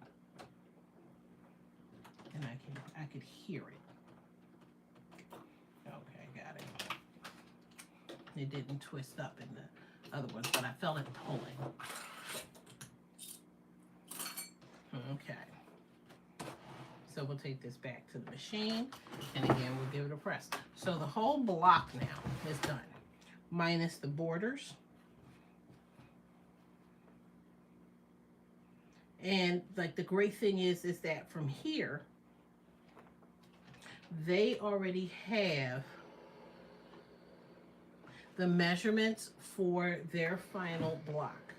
S1: and I could hear it. Okay, got it. It didn't twist up in the other ones, but I felt it pulling. Okay. So we'll take this back to the machine, and again, we'll give it a press. So the whole block now is done, minus the borders. And like the great thing is that from here, they already have the measurements for their final block.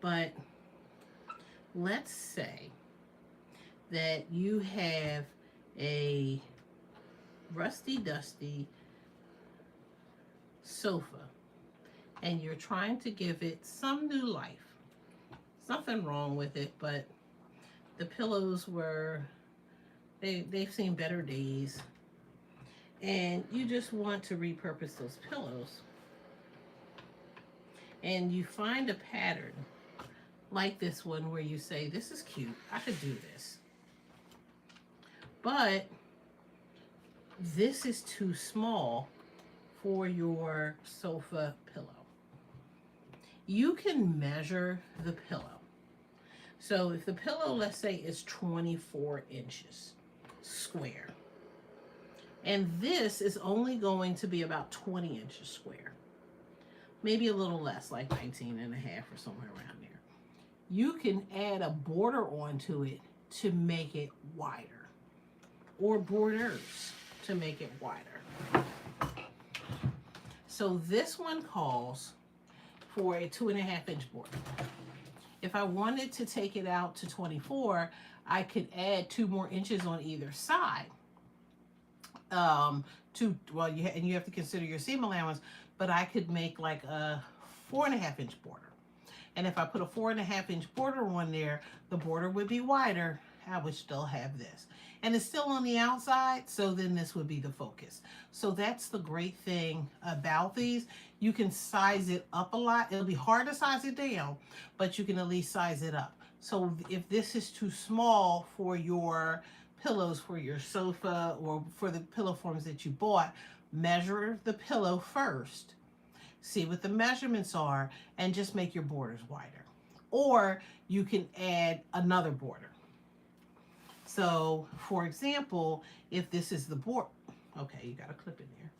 S1: But let's say that you have a rusty dusty sofa and you're trying to give it some new life. There's nothing wrong with it, but the pillows were, they've seen better days, and you just want to repurpose those pillows. and you find a pattern like this one where you say, this is cute, I could do this, but this is too small for your sofa pillow. You can measure the pillow. So if the pillow, let's say, is 24 inches square, and this is only going to be about 20 inches square, maybe a little less, like 19 and a half or somewhere around there, you can add a border onto it to make it wider, or borders to make it wider. So this one calls for a 2.5-inch border. If I wanted to take it out to 24, I could add 2 more inches on either side. You have to consider your seam allowance, but I could make like a 4.5-inch border. And if I put a 4.5-inch border on there, the border would be wider. I would still have this. And it's still on the outside, so then this would be the focus. So that's the great thing about these. You can size it up a lot. It'll be hard to size it down, but you can at least size it up. So if this is too small for your pillows, for your sofa, or for the pillow forms that you bought, measure the pillow first. See what the measurements are, and just make your borders wider. Or you can add another border. So, for example, if this is the board, okay, you got a clip in there.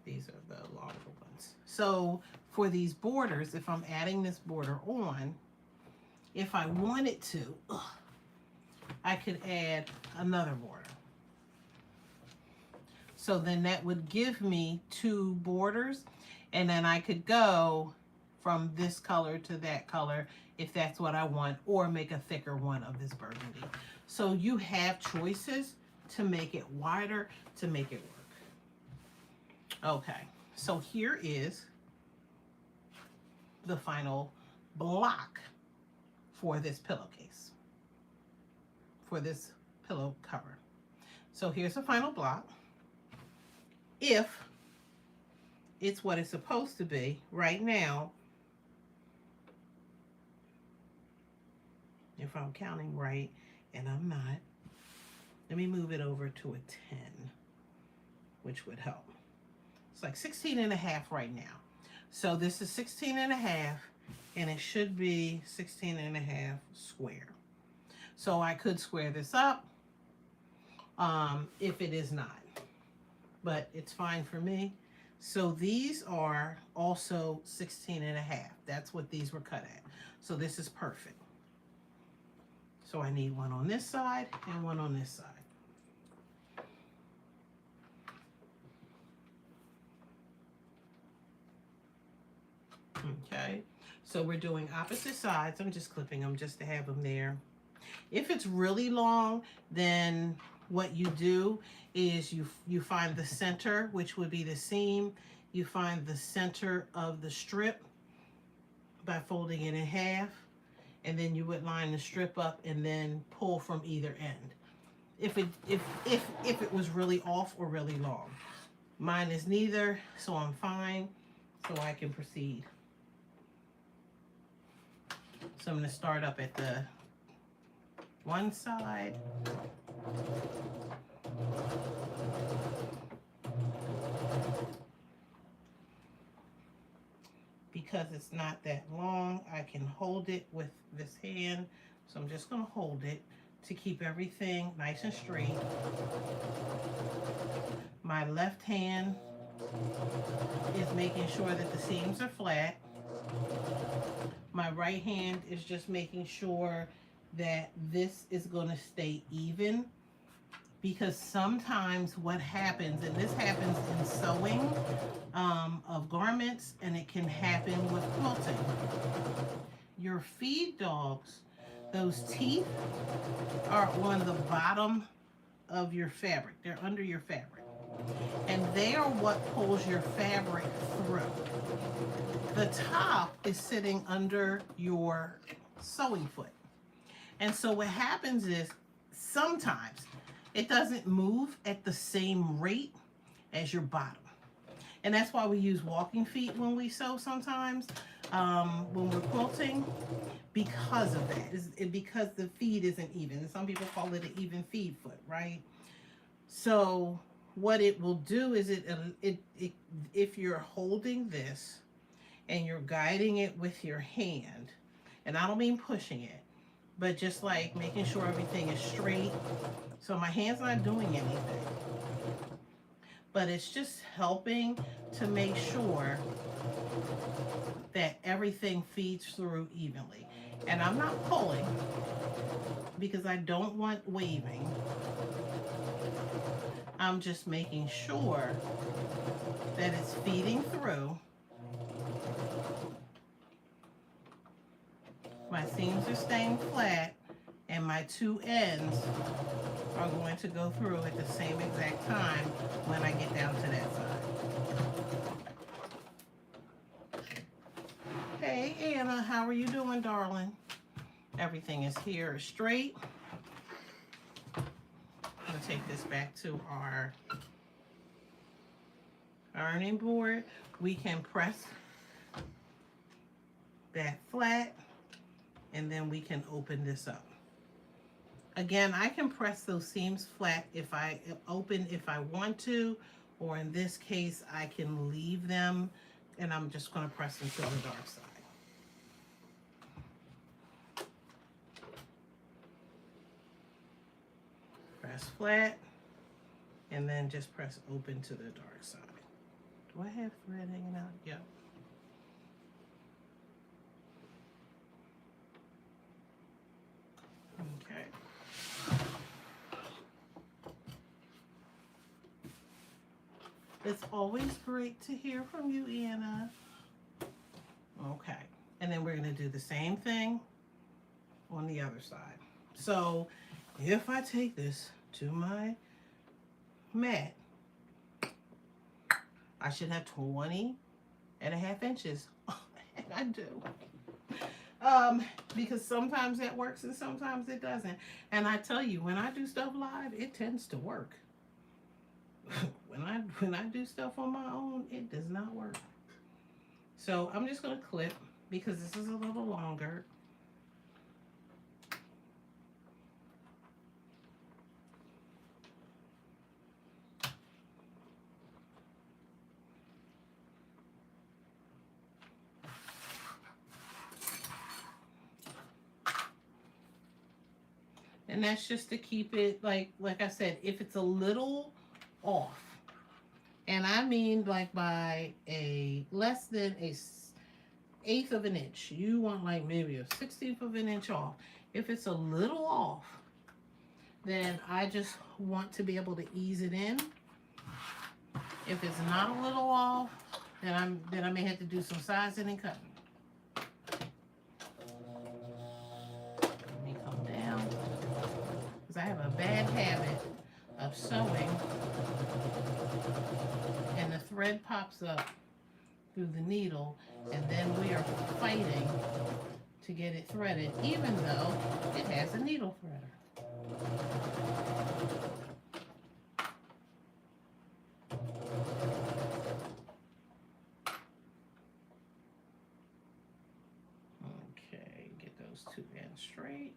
S1: These are the longer ones. So, for these borders, if I'm adding this border on, if I wanted to, I could add another border. So then that would give me 2 borders, and then I could go from this color to that color if that's what I want, or make a thicker one of this burgundy. So you have choices to make it wider, to make it work. Okay, so here is the final block for this pillowcase, for this pillow cover. So here's the final block. If it's what it's supposed to be right now, if I'm counting right, and I'm not, let me move it over to a 10, which would help. It's like 16.5 right now. So this is 16.5, and it should be 16.5 square. So I could square this up if it is not, but it's fine for me. So these are also 16.5. That's what these were cut at. So this is perfect. So I need one on this side and one on this side. Okay, so we're doing opposite sides. I'm just clipping them just to have them there. If it's really long, then what you do is you find the center, which would be the seam. You find the center of the strip by folding it in half, and then you would line the strip up and then pull from either end. If it was really off or really long. Mine is neither, so I'm fine, so I can proceed. So I'm going to start up at the one side. Because it's not that long, I can hold it with this hand. So I'm just going to hold it to keep everything nice and straight. My left hand is making sure that the seams are flat. My right hand is just making sure that this is going to stay even, because sometimes what happens, and this happens in sewing of garments, and it can happen with quilting. Your feed dogs, those teeth are on the bottom of your fabric. They're under your fabric. And they are what pulls your fabric through. The top is sitting under your sewing foot. And so what happens is sometimes it doesn't move at the same rate as your bottom. And that's why we use walking feet when we sew sometimes, when we're quilting, because of that. Because the feed isn't even. And some people call it an even feed foot, right? So what it will do is if you're holding this and you're guiding it with your hand, and I don't mean pushing it, but just like making sure everything is straight. So my hand's not doing anything, but it's just helping to make sure that everything feeds through evenly. And I'm not pulling because I don't want waving. I'm just making sure that it's feeding through. My seams are staying flat, and my two ends are going to go through at the same exact time when I get down to that side. Hey Anna, how are you doing, darling? Everything is here straight. I'm gonna take this back to our ironing board. We can press that flat, and then we can open this up. Again, I can press those seams flat if I want to, or in this case, I can leave them, and I'm just going to press them to the dark side. Press flat, and then just press open to the dark side. Do I have thread hanging out? Yep. Okay. It's always great to hear from you, Anna. Okay. And then we're going to do the same thing on the other side. So if I take this to my mat, I should have 20.5 inches. And I do. Because sometimes that works and sometimes it doesn't. And I tell you, when I do stuff live, it tends to work. When I do stuff on my own, it does not work. So I'm just going to clip because this is a little longer. And that's just to keep it, like I said, if it's a little off, and I mean like by a less than a 1/8 of an inch, you want like maybe a 1/16 of an inch off. If it's a little off, then I just want to be able to ease it in. If it's not a little off, then I may have to do some sizing and cutting. I have a bad habit of sewing and the thread pops up through the needle, and then we are fighting to get it threaded even though it has a needle threader. Okay, get those two ends straight.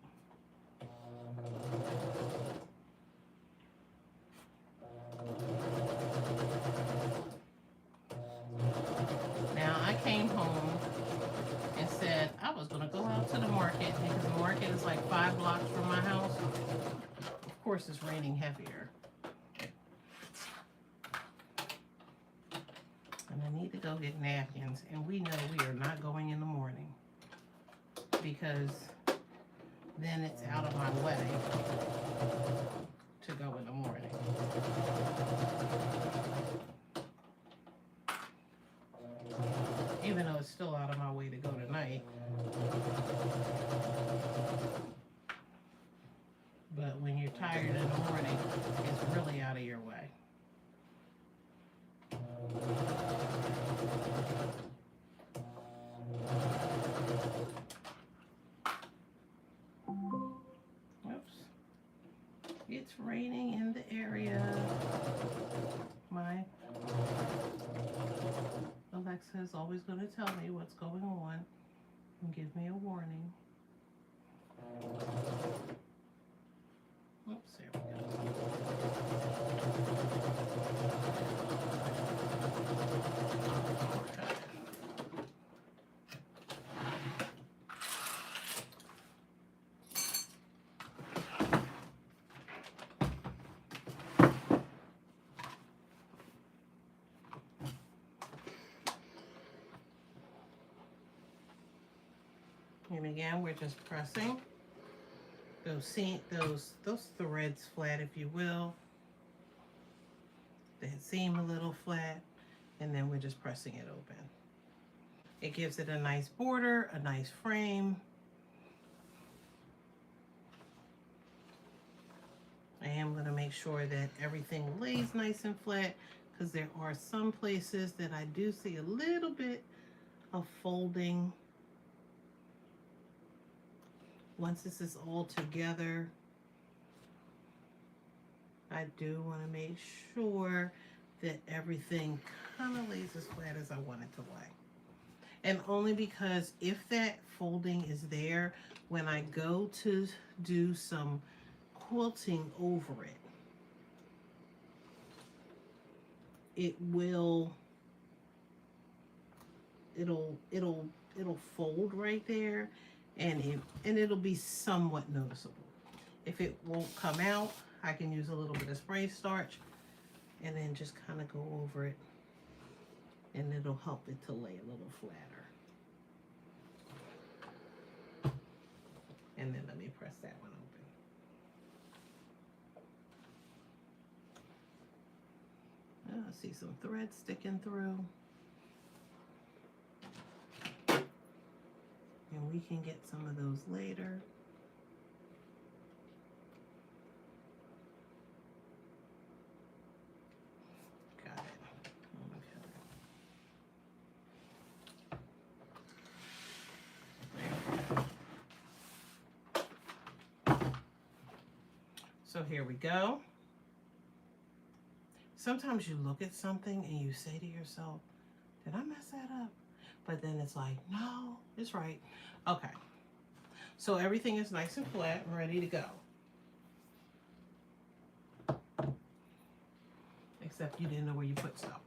S1: Now I came home and said I was going to go out to the market because the market is like 5 blocks from my house. Of course it's raining heavier. And I need to go get napkins, and we know we are not going in the morning because then it's out of my way to go in the morning. Even though it's still out of my way to go tonight. But when you're tired in the morning, it's really out of your way. It's raining in the area. My is always going to tell me what's going on and give me a warning. Oops, there we go. And again, we're just pressing those threads flat, if you will. That seam a little flat, and then we're just pressing it open. It gives it a nice border, a nice frame. I am going to make sure that everything lays nice and flat, because there are some places that I do see a little bit of folding. Once this is all together, I do want to make sure that everything kind of lays as flat as I want it to lay. And only because if that folding is there, when I go to do some quilting over it, it'll fold right there, and it'll be somewhat noticeable. If it won't come out, I can use a little bit of spray starch and then just kind of go over it, and it'll help it to lay a little flatter. And then let me press that one open. I see some thread sticking through. And we can get some of those later. Got it. Okay. So here we go. Sometimes you look at something and you say to yourself, did I mess that up? But then it's like, no, it's right. Okay. So everything is nice and flat and ready to go. Except you didn't know where you put stuff.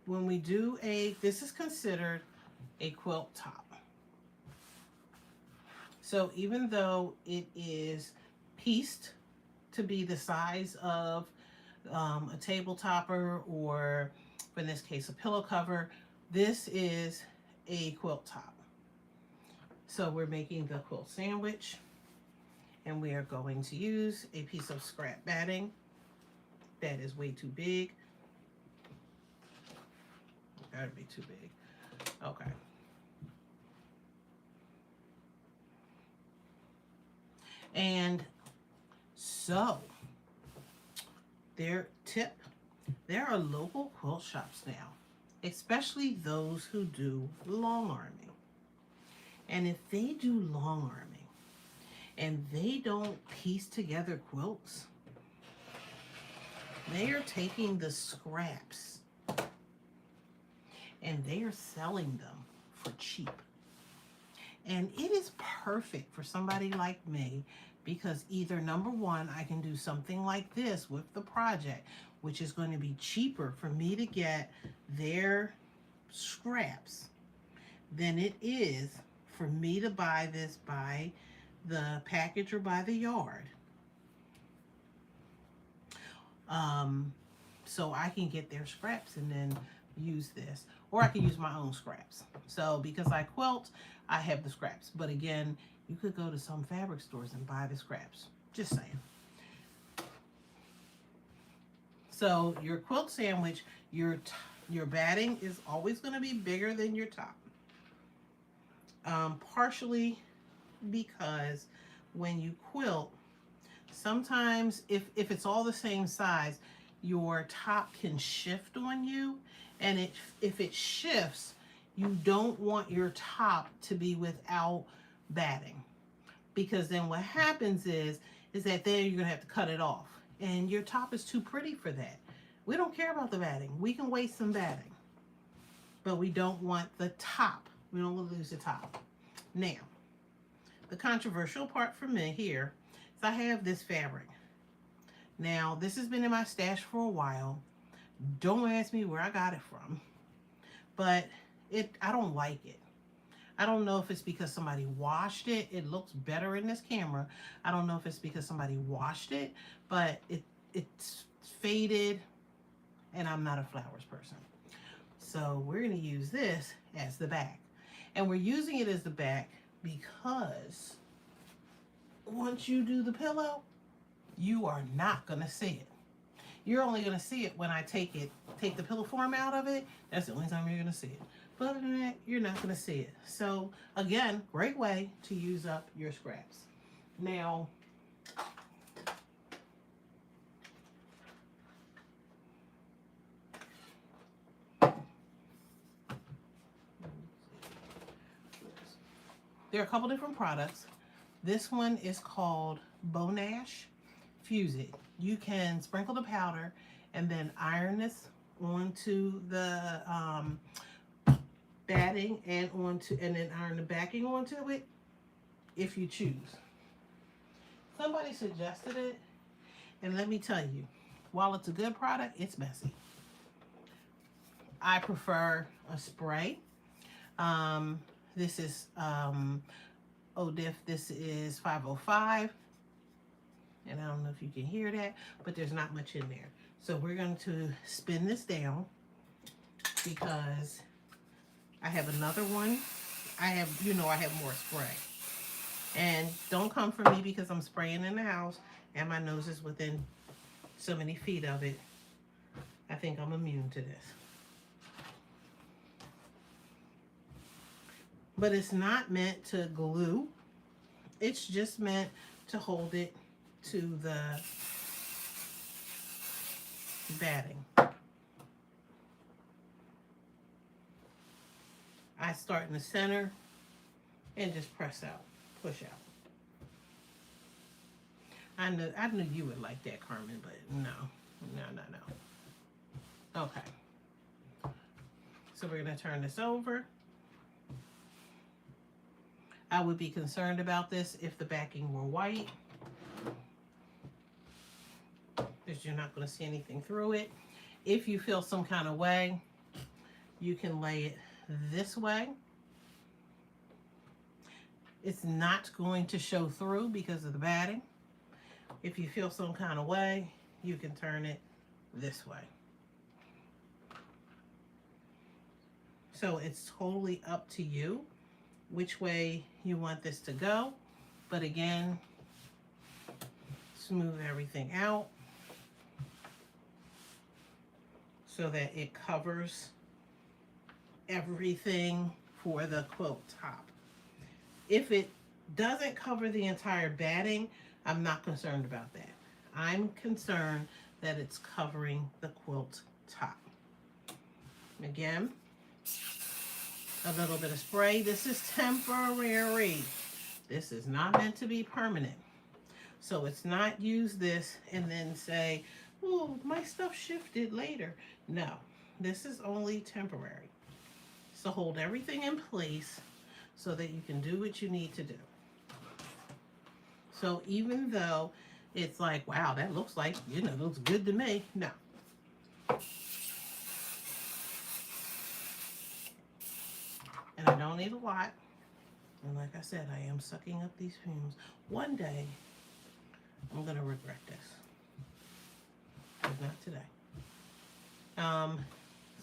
S1: When we do this is considered a quilt top. So even though it is pieced to be the size of a table topper, or in this case a pillow cover, this is a quilt top. So we're making the quilt sandwich, and we are going to use a piece of scrap batting that is way too big. Gotta be too big. Okay. And so there are local quilt shops now, especially those who do long arming. And if they do long arming and they don't piece together quilts, they are taking the scraps and they are selling them for cheap. And it is perfect for somebody like me, because either number one, I can do something like this with the project, which is going to be cheaper for me to get their scraps than it is for me to buy this by the package or by the yard. So I can get their scraps and then use this, or I can use my own scraps. So because I quilt, I have the scraps. But again, you could go to some fabric stores and buy the scraps. Just saying. So your quilt sandwich, your batting is always going to be bigger than your top. Partially because when you quilt, sometimes if it's all the same size, your top can shift on you. And if it shifts, you don't want your top to be without batting, because then what happens is that then you're gonna have to cut it off, and your top is too pretty for that. We don't care about the batting. We can waste some batting, but we don't want the top. We don't want to lose the top. Now, the controversial part for me here is I have this fabric. Now, this has been in my stash for a while. Don't ask me where I got it from, but I don't like it. I don't know if it's because somebody washed it. It looks better in this camera. I don't know if it's because somebody washed it, but it's faded, and I'm not a flowers person. So we're going to use this as the back. And we're using it as the back because once you do the pillow, you are not going to see it. You're only going to see it when I take the pillow form out of it. That's the only time you're going to see it. But other than that, you're not going to see it. So again, great way to use up your scraps. Now, there are a couple different products. This one is called Bonash Fuse It. You can sprinkle the powder and then iron this onto the batting and then iron the backing onto it if you choose. Somebody suggested it, and let me tell you, while it's a good product, it's messy. I prefer a spray. This is ODIF. This is 505. And I don't know if you can hear that, but there's not much in there. So we're going to spin this down because I have another one. I have more spray. And don't come for me because I'm spraying in the house and my nose is within so many feet of it. I think I'm immune to this. But it's not meant to glue. It's just meant to hold it to the batting. I start in the center and just press out, push out. I knew you would like that, Carmen, but no. Okay. So we're gonna turn this over. I would be concerned about this if the backing were white, because you're not going to see anything through it. If you feel some kind of way, you can lay it this way. It's not going to show through because of the batting. If you feel some kind of way, you can turn it this way. So it's totally up to you which way you want this to go. But again, smooth everything out so that it covers everything for the quilt top. If it doesn't cover the entire batting, I'm not concerned about that. I'm concerned that it's covering the quilt top. Again, a little bit of spray. This is temporary. This is not meant to be permanent. So it's not use this and then say, oh, my stuff shifted later. No, this is only temporary. So hold everything in place so that you can do what you need to do. So even though it's like, wow, that looks like, looks good to me. No. And I don't need a lot. And like I said, I am sucking up these fumes. One day, I'm going to regret this. But not today.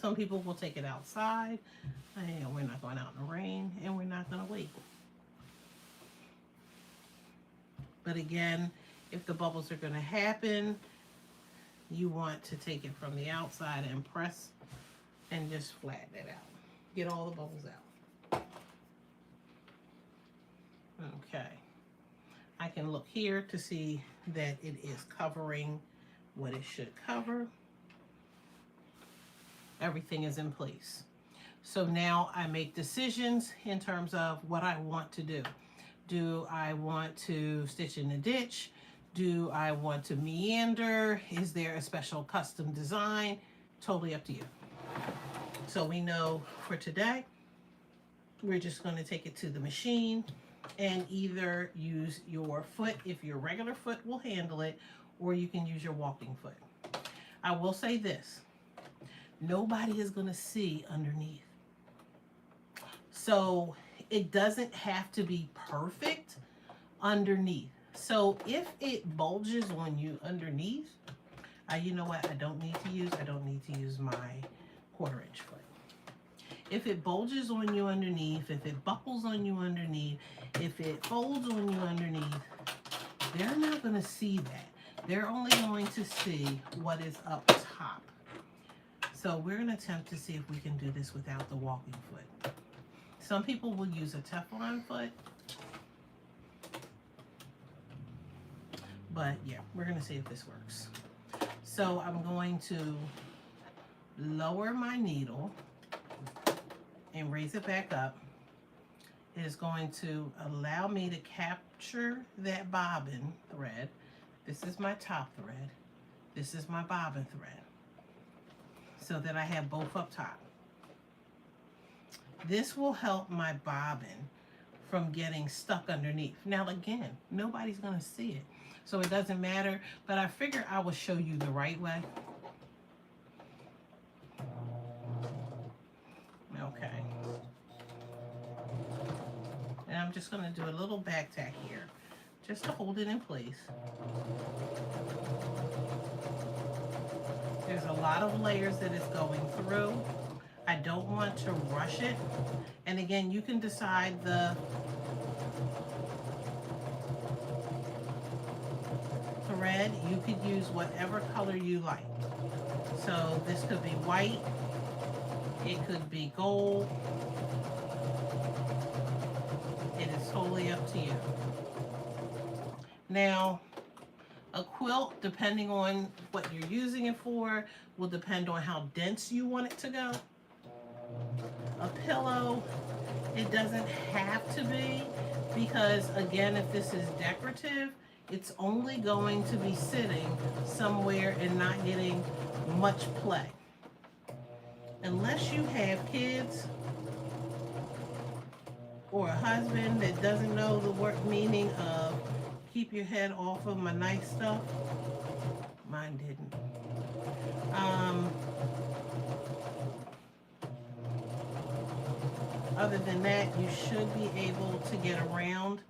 S1: Some people will take it outside. We're not going out in the rain, and we're not going to wait. But again, if the bubbles are going to happen, you want to take it from the outside and press and just flatten it out. Get all the bubbles out. Okay. I can look here to see that it is covering what it should cover. Everything is in place. So now I make decisions in terms of what I want to do. Do I want to stitch in the ditch? Do I want to meander? Is there a special custom design? Totally up to you. So we know for today, we're just going to take it to the machine and either use your foot if your regular foot will handle it, or you can use your walking foot. I will say this, nobody is going to see underneath. So it doesn't have to be perfect underneath. So if it bulges on you underneath, you know what, I don't need to use my 1/4 inch foot. If it bulges on you underneath, if it buckles on you underneath, if it folds on you underneath, they're not going to see that. They're only going to see what is up top. So we're going to attempt to see if we can do this without the walking foot. Some people will use a Teflon foot. But yeah, we're going to see if this works. So I'm going to lower my needle and raise it back up. It is going to allow me to capture that bobbin thread. This is my top thread. This is my bobbin thread. So that I have both up top. This will help my bobbin from getting stuck underneath. Now again, nobody's going to see it, so it doesn't matter, but I figure I will show you the right way. Okay. And I'm just going to do a little back tack here, just to hold it in place. There's a lot of layers that it's going through. I don't want to rush it. And again, you can decide the thread. You could use whatever color you like. So this could be white. It could be gold. It is totally up to you. Now, a quilt, depending on what you're using it for, will depend on how dense you want it to go. A pillow, it doesn't have to be, because again, if this is decorative, it's only going to be sitting somewhere and not getting much play. Unless you have kids or a husband that doesn't know the word meaning of keep your head off of my nice stuff. Mine didn't. Other than that, you should be able to get around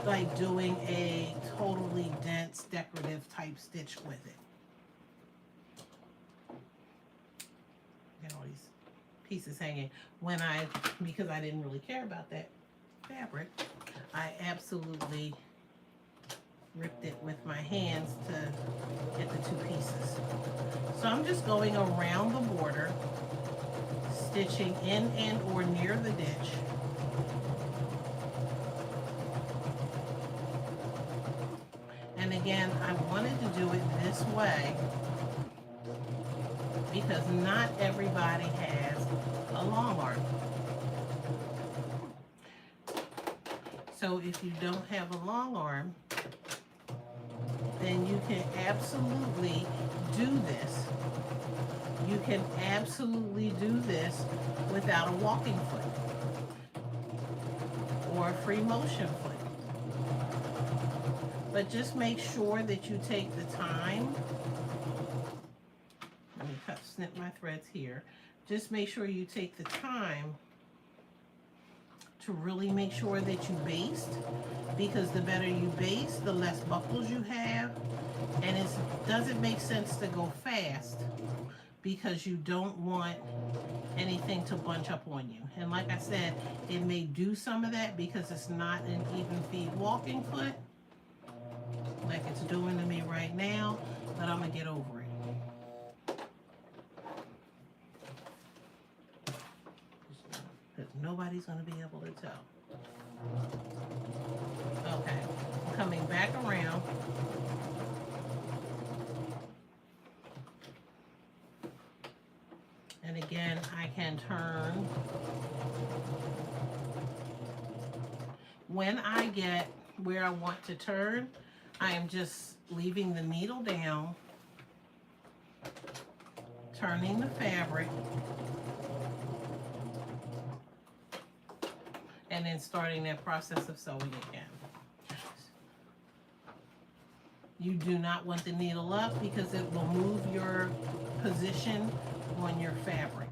S1: like doing a totally dense decorative type stitch with it. Got all these pieces hanging. Because I didn't really care about that fabric, I absolutely ripped it with my hands to get the 2 pieces. So I'm just going around the border, stitching in and or near the ditch. And again, I wanted to do it this way because not everybody has a long arm. So if you don't have a long arm, then you can absolutely do this. You can absolutely do this without a walking foot or a free motion foot. But just make sure that you take the time. Let me snip my threads here. Just make sure you take the time to really make sure that you baste, because the better you baste, the less buckles you have. And it doesn't make sense to go fast because you don't want anything to bunch up on you. And like I said, it may do some of that because it's not an even feed walking foot like it's doing to me right now, but I'm gonna get over it. Because nobody's gonna be able to tell. Okay, coming back around. And again, I can turn. When I get where I want to turn, I am just leaving the needle down, turning the fabric, and then starting that process of sewing again. You do not want the needle up because it will move your position on your fabric.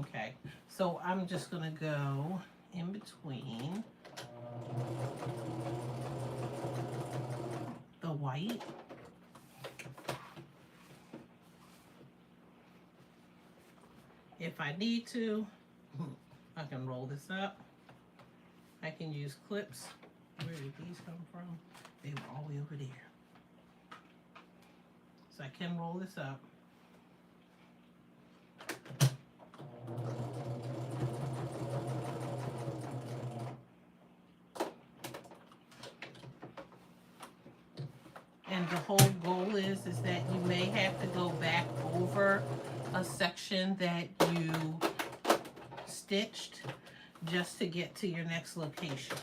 S1: Okay, so I'm just gonna go in between the white if I need to. I can roll this up. I can use clips. Where did these come from? They were all the way over there. So I can roll this up. And the whole goal is that you may have to go back over a section that you stitched just to get to your next location.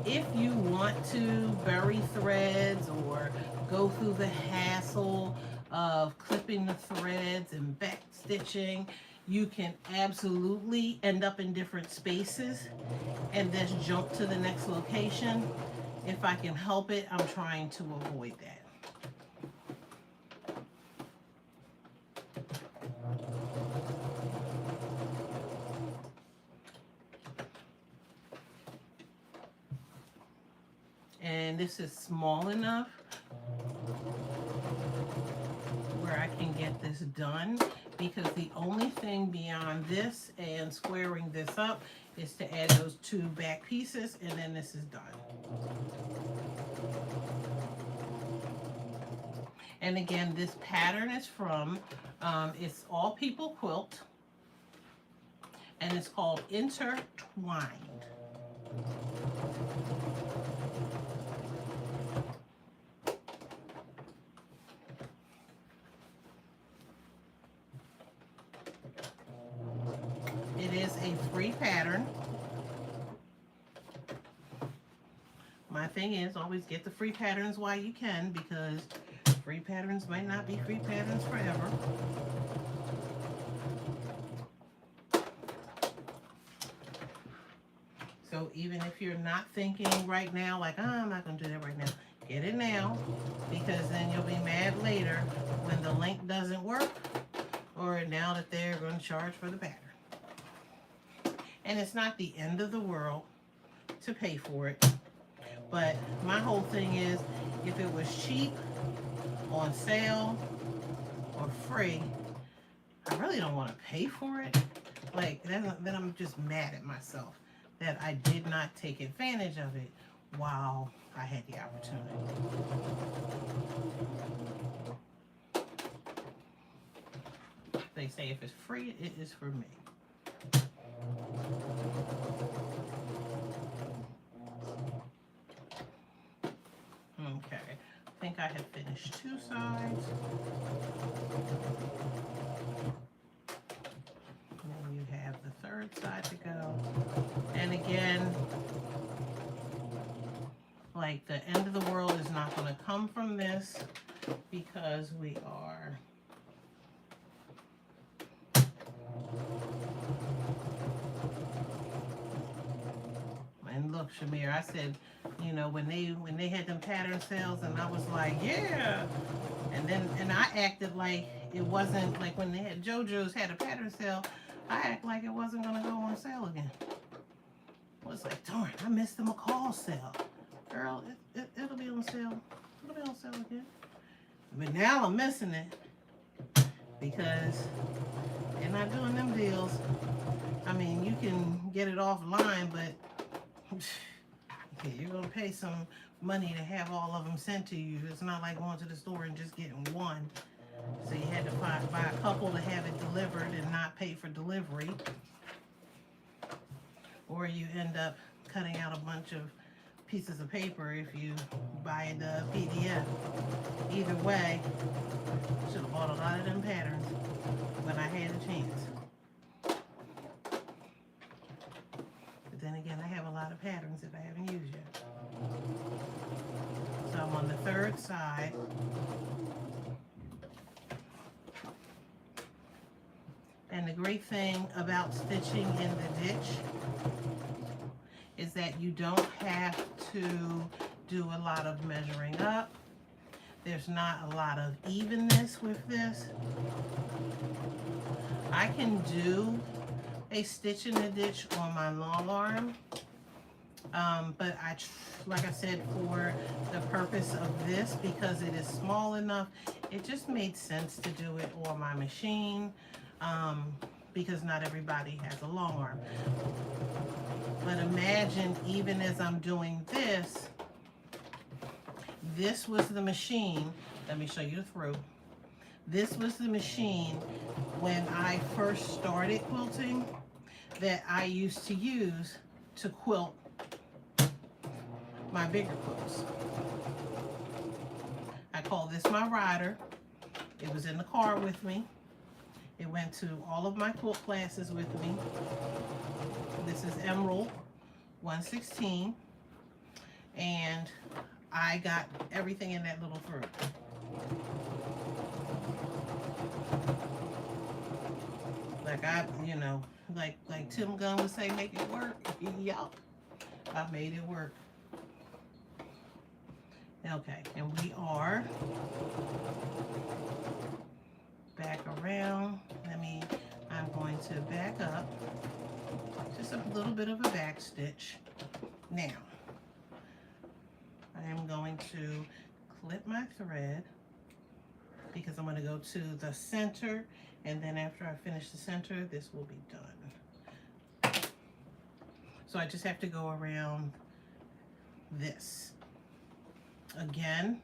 S1: If you want to bury threads or go through the hassle of clipping the threads and back stitching, you can absolutely end up in different spaces and then jump to the next location. If I can help it, I'm trying to avoid that. And this is small enough where I can get this done, because the only thing beyond this and squaring this up is to add those two back pieces, and then this is done. And again, this pattern is from, it's All People Quilt, and it's called Intertwined. It is a free pattern. My thing is, always get the free patterns while you can, because free patterns might not be free patterns forever. So even if you're not thinking right now, like, oh, I'm not going to do that right now, get it now, because then you'll be mad later when the link doesn't work, or now that they're going to charge for the pattern. And it's not the end of the world to pay for it. But my whole thing is, if it was cheap, on sale, or free, I really don't want to pay for it. Like, then I'm just mad at myself that I did not take advantage of it while I had the opportunity. They say if it's free, it is for me. Okay, I think I have finished two sides. Then you have the third side to go. And again, like, the end of the world is not going to come from this, because we are and look, Shamir, I said, you know, when they had them pattern sales, and I was like, yeah, and I acted like it wasn't, like when they had JoJo's had a pattern sale, I act like it wasn't gonna go on sale again. I was like, darn, I missed the McCall sale. Girl, it'll be on sale. It'll be on sale again. But now I'm missing it because they're not doing them deals. I mean, you can get it offline, but okay, you're gonna pay some money to have all of them sent to you. It's not like going to the store and just getting one. So you had to buy a couple to have it delivered and not pay for delivery. Or you end up cutting out a bunch of pieces of paper if you buy the PDF. Either way, should have bought a lot of them patterns when I had a chance. then again, I have a lot of patterns that I haven't used yet. So I'm on the third side. And the great thing about stitching in the ditch is that you don't have to do a lot of measuring up. There's not a lot of evenness with this. I can do a stitch in the ditch on my long arm, but like I said, for the purpose of this, because it is small enough, it just made sense to do it on my machine, because not everybody has a long arm. But imagine, even as I'm doing this, this was the machine. Let me show you the through. This was the machine when I first started quilting that I used to use to quilt my bigger quilts. I call this my rider. It was in the car with me. It went to all of my quilt classes with me. This is Emerald 116, and I got everything in that little through. Like like Tim Gunn would say, make it work. Yup, I made it work. Okay, and we are back around. I'm going to back up. Just a little bit of a back stitch. Now, I am going to clip my thread because I'm going to go to the center, and then after I finish the center, this will be done. So I just have to go around this. Again,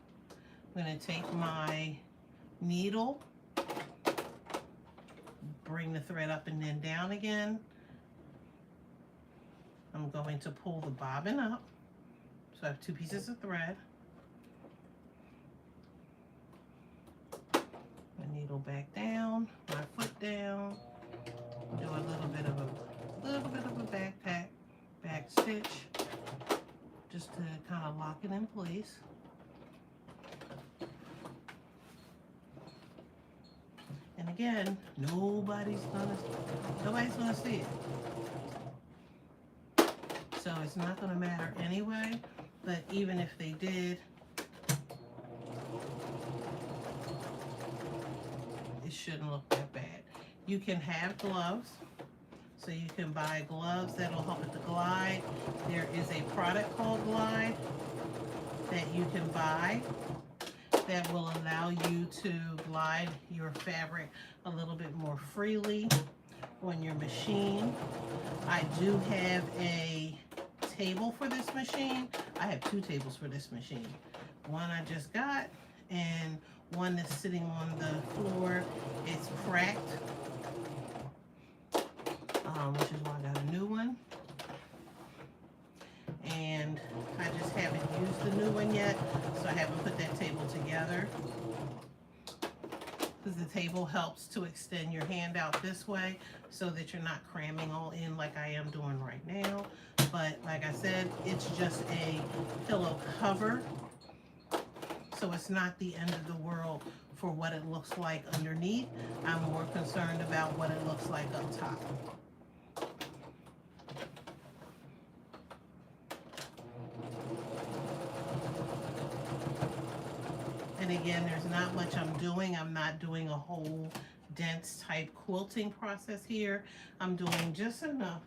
S1: I'm going to take my needle, bring the thread up and then down again. I'm going to pull the bobbin up. So I have 2 pieces of thread. My needle back down, my foot down. Do a little bit of a back stitch, just to kind of lock it in place. And again, nobody's gonna see it. So it's not gonna matter anyway, but even if they did, it shouldn't look that bad. You can have gloves, so you can buy gloves that'll help it to glide. There is a product called Glide that you can buy that will allow you to glide your fabric a little bit more freely on your machine. I do have a table for this machine. I have 2 tables for this machine. One I just got, and one that's sitting on the floor. It's cracked, which is why I got a new one. And I just haven't used the new one yet, so I haven't put that table together. Because the table helps to extend your hand out this way so that you're not cramming all in like I am doing right now. But like I said, it's just a pillow cover, so it's not the end of the world for what it looks like underneath. I'm more concerned about what it looks like up top. And again, there's not much I'm doing. I'm not doing a whole dense type quilting process here. I'm doing just enough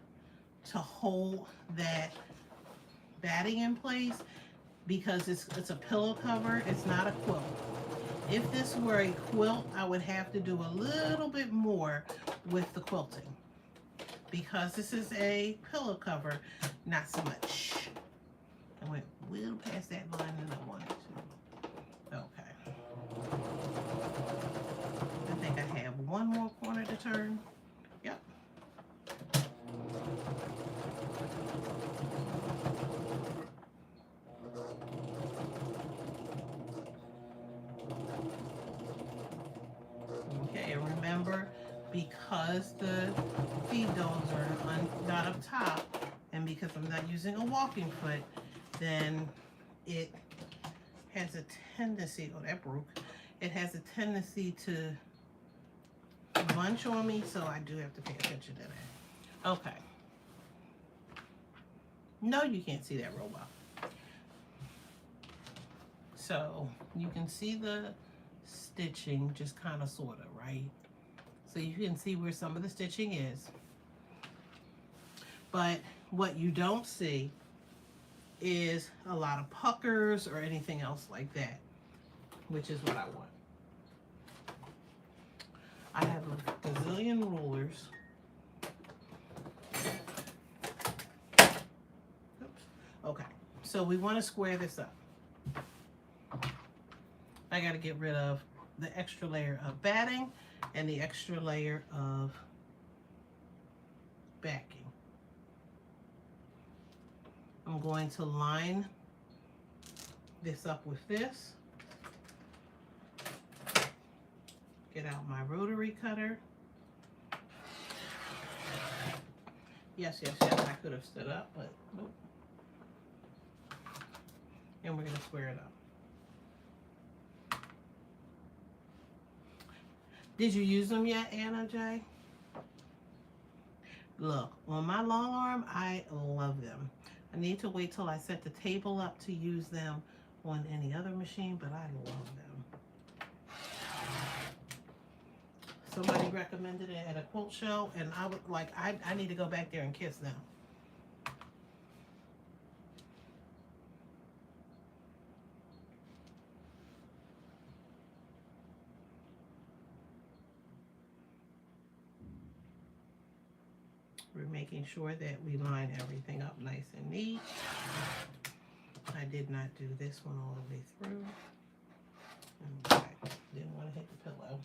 S1: to hold that batting in place because it's a pillow cover. It's not a quilt. If this were a quilt, I would have to do a little bit more with the quilting. Because this is a pillow cover, not so much. I went a little past that line than I wanted to. Okay. I think I have one more corner to turn. Yep. Okay, and remember, because the feed dogs are not up top, And because I'm not using a walking foot, then it has a tendency, oh, that broke. It has a tendency to bunch on me, so I do have to pay attention to that. Okay. No, you can't see that real well. So you can see the stitching, just kind of, sort of, right? So you can see where some of the stitching is. But what you don't see is a lot of puckers or anything else like that, which is what I want. I have a gazillion rulers. Oops. Okay, so we want to square this up. I got to get rid of the extra layer of batting and the extra layer of backing. I'm going to line this up with this. Get out my rotary cutter. Yes, I could have stood up, but nope. And we're going to square it up. Did you use them yet, Anna J? Look, on my long arm, I love them. I need to wait till I set the table up to use them on any other machine, but I love them. Somebody recommended it at a quilt show, and I would like, I need to go back there and kiss them. We're making sure that we line everything up nice and neat. I did not do this one all the way through. Okay, didn't want to hit the pillow.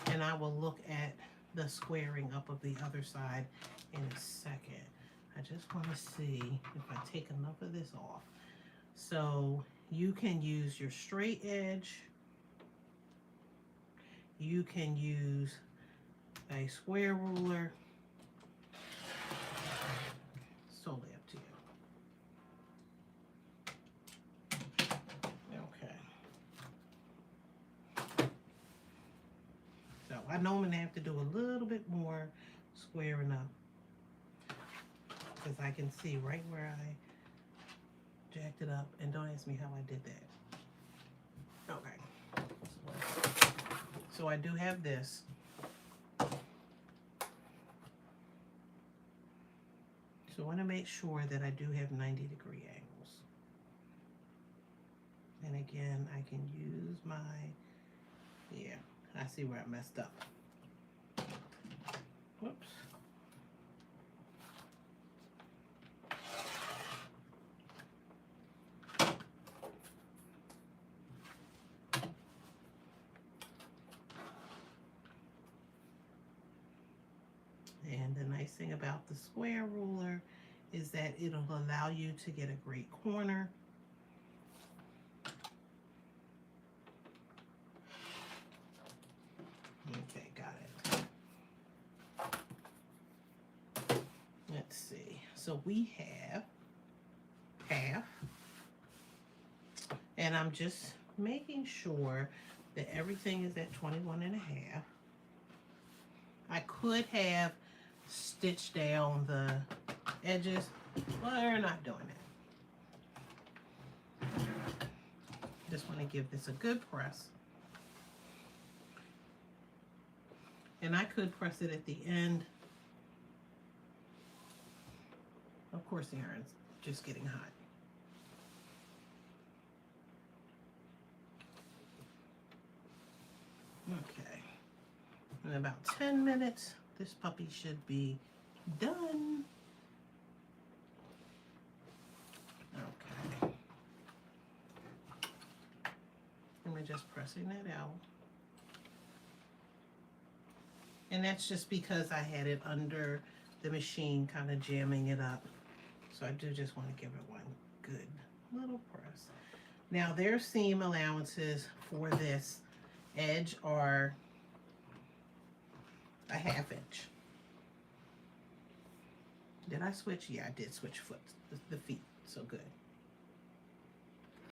S1: And I will look at the squaring up of the other side in a second. I just want to see if I take enough of this off. So you can use your straight edge. You can use a square ruler. It's totally up to you. Okay. So I know I'm going to have to do a little bit more squaring up, because I can see right where I jacked it up, and don't ask me how I did that. Okay. So I do have this. So I want to make sure that I do have 90-degree angles. And again, I can use my, yeah, I see where I messed up. Whoops. And the nice thing about the square ruler is that it'll allow you to get a great corner. Okay, got it. Let's see. So we have half. And I'm just making sure that everything is at 21.5. I could have stitched down the edges, but we're not doing it. Just want to give this a good press. And I could press it at the end. Of course, the iron's just getting hot. Okay. In about 10 minutes, this puppy should be done. Okay. And we're just pressing that out. And that's just because I had it under the machine, kind of jamming it up. So I do just want to give it one good little press. Now their seam allowances for this edge are a 1/2 inch. Did I switch? Yeah, I did switch foot, the feet. So good.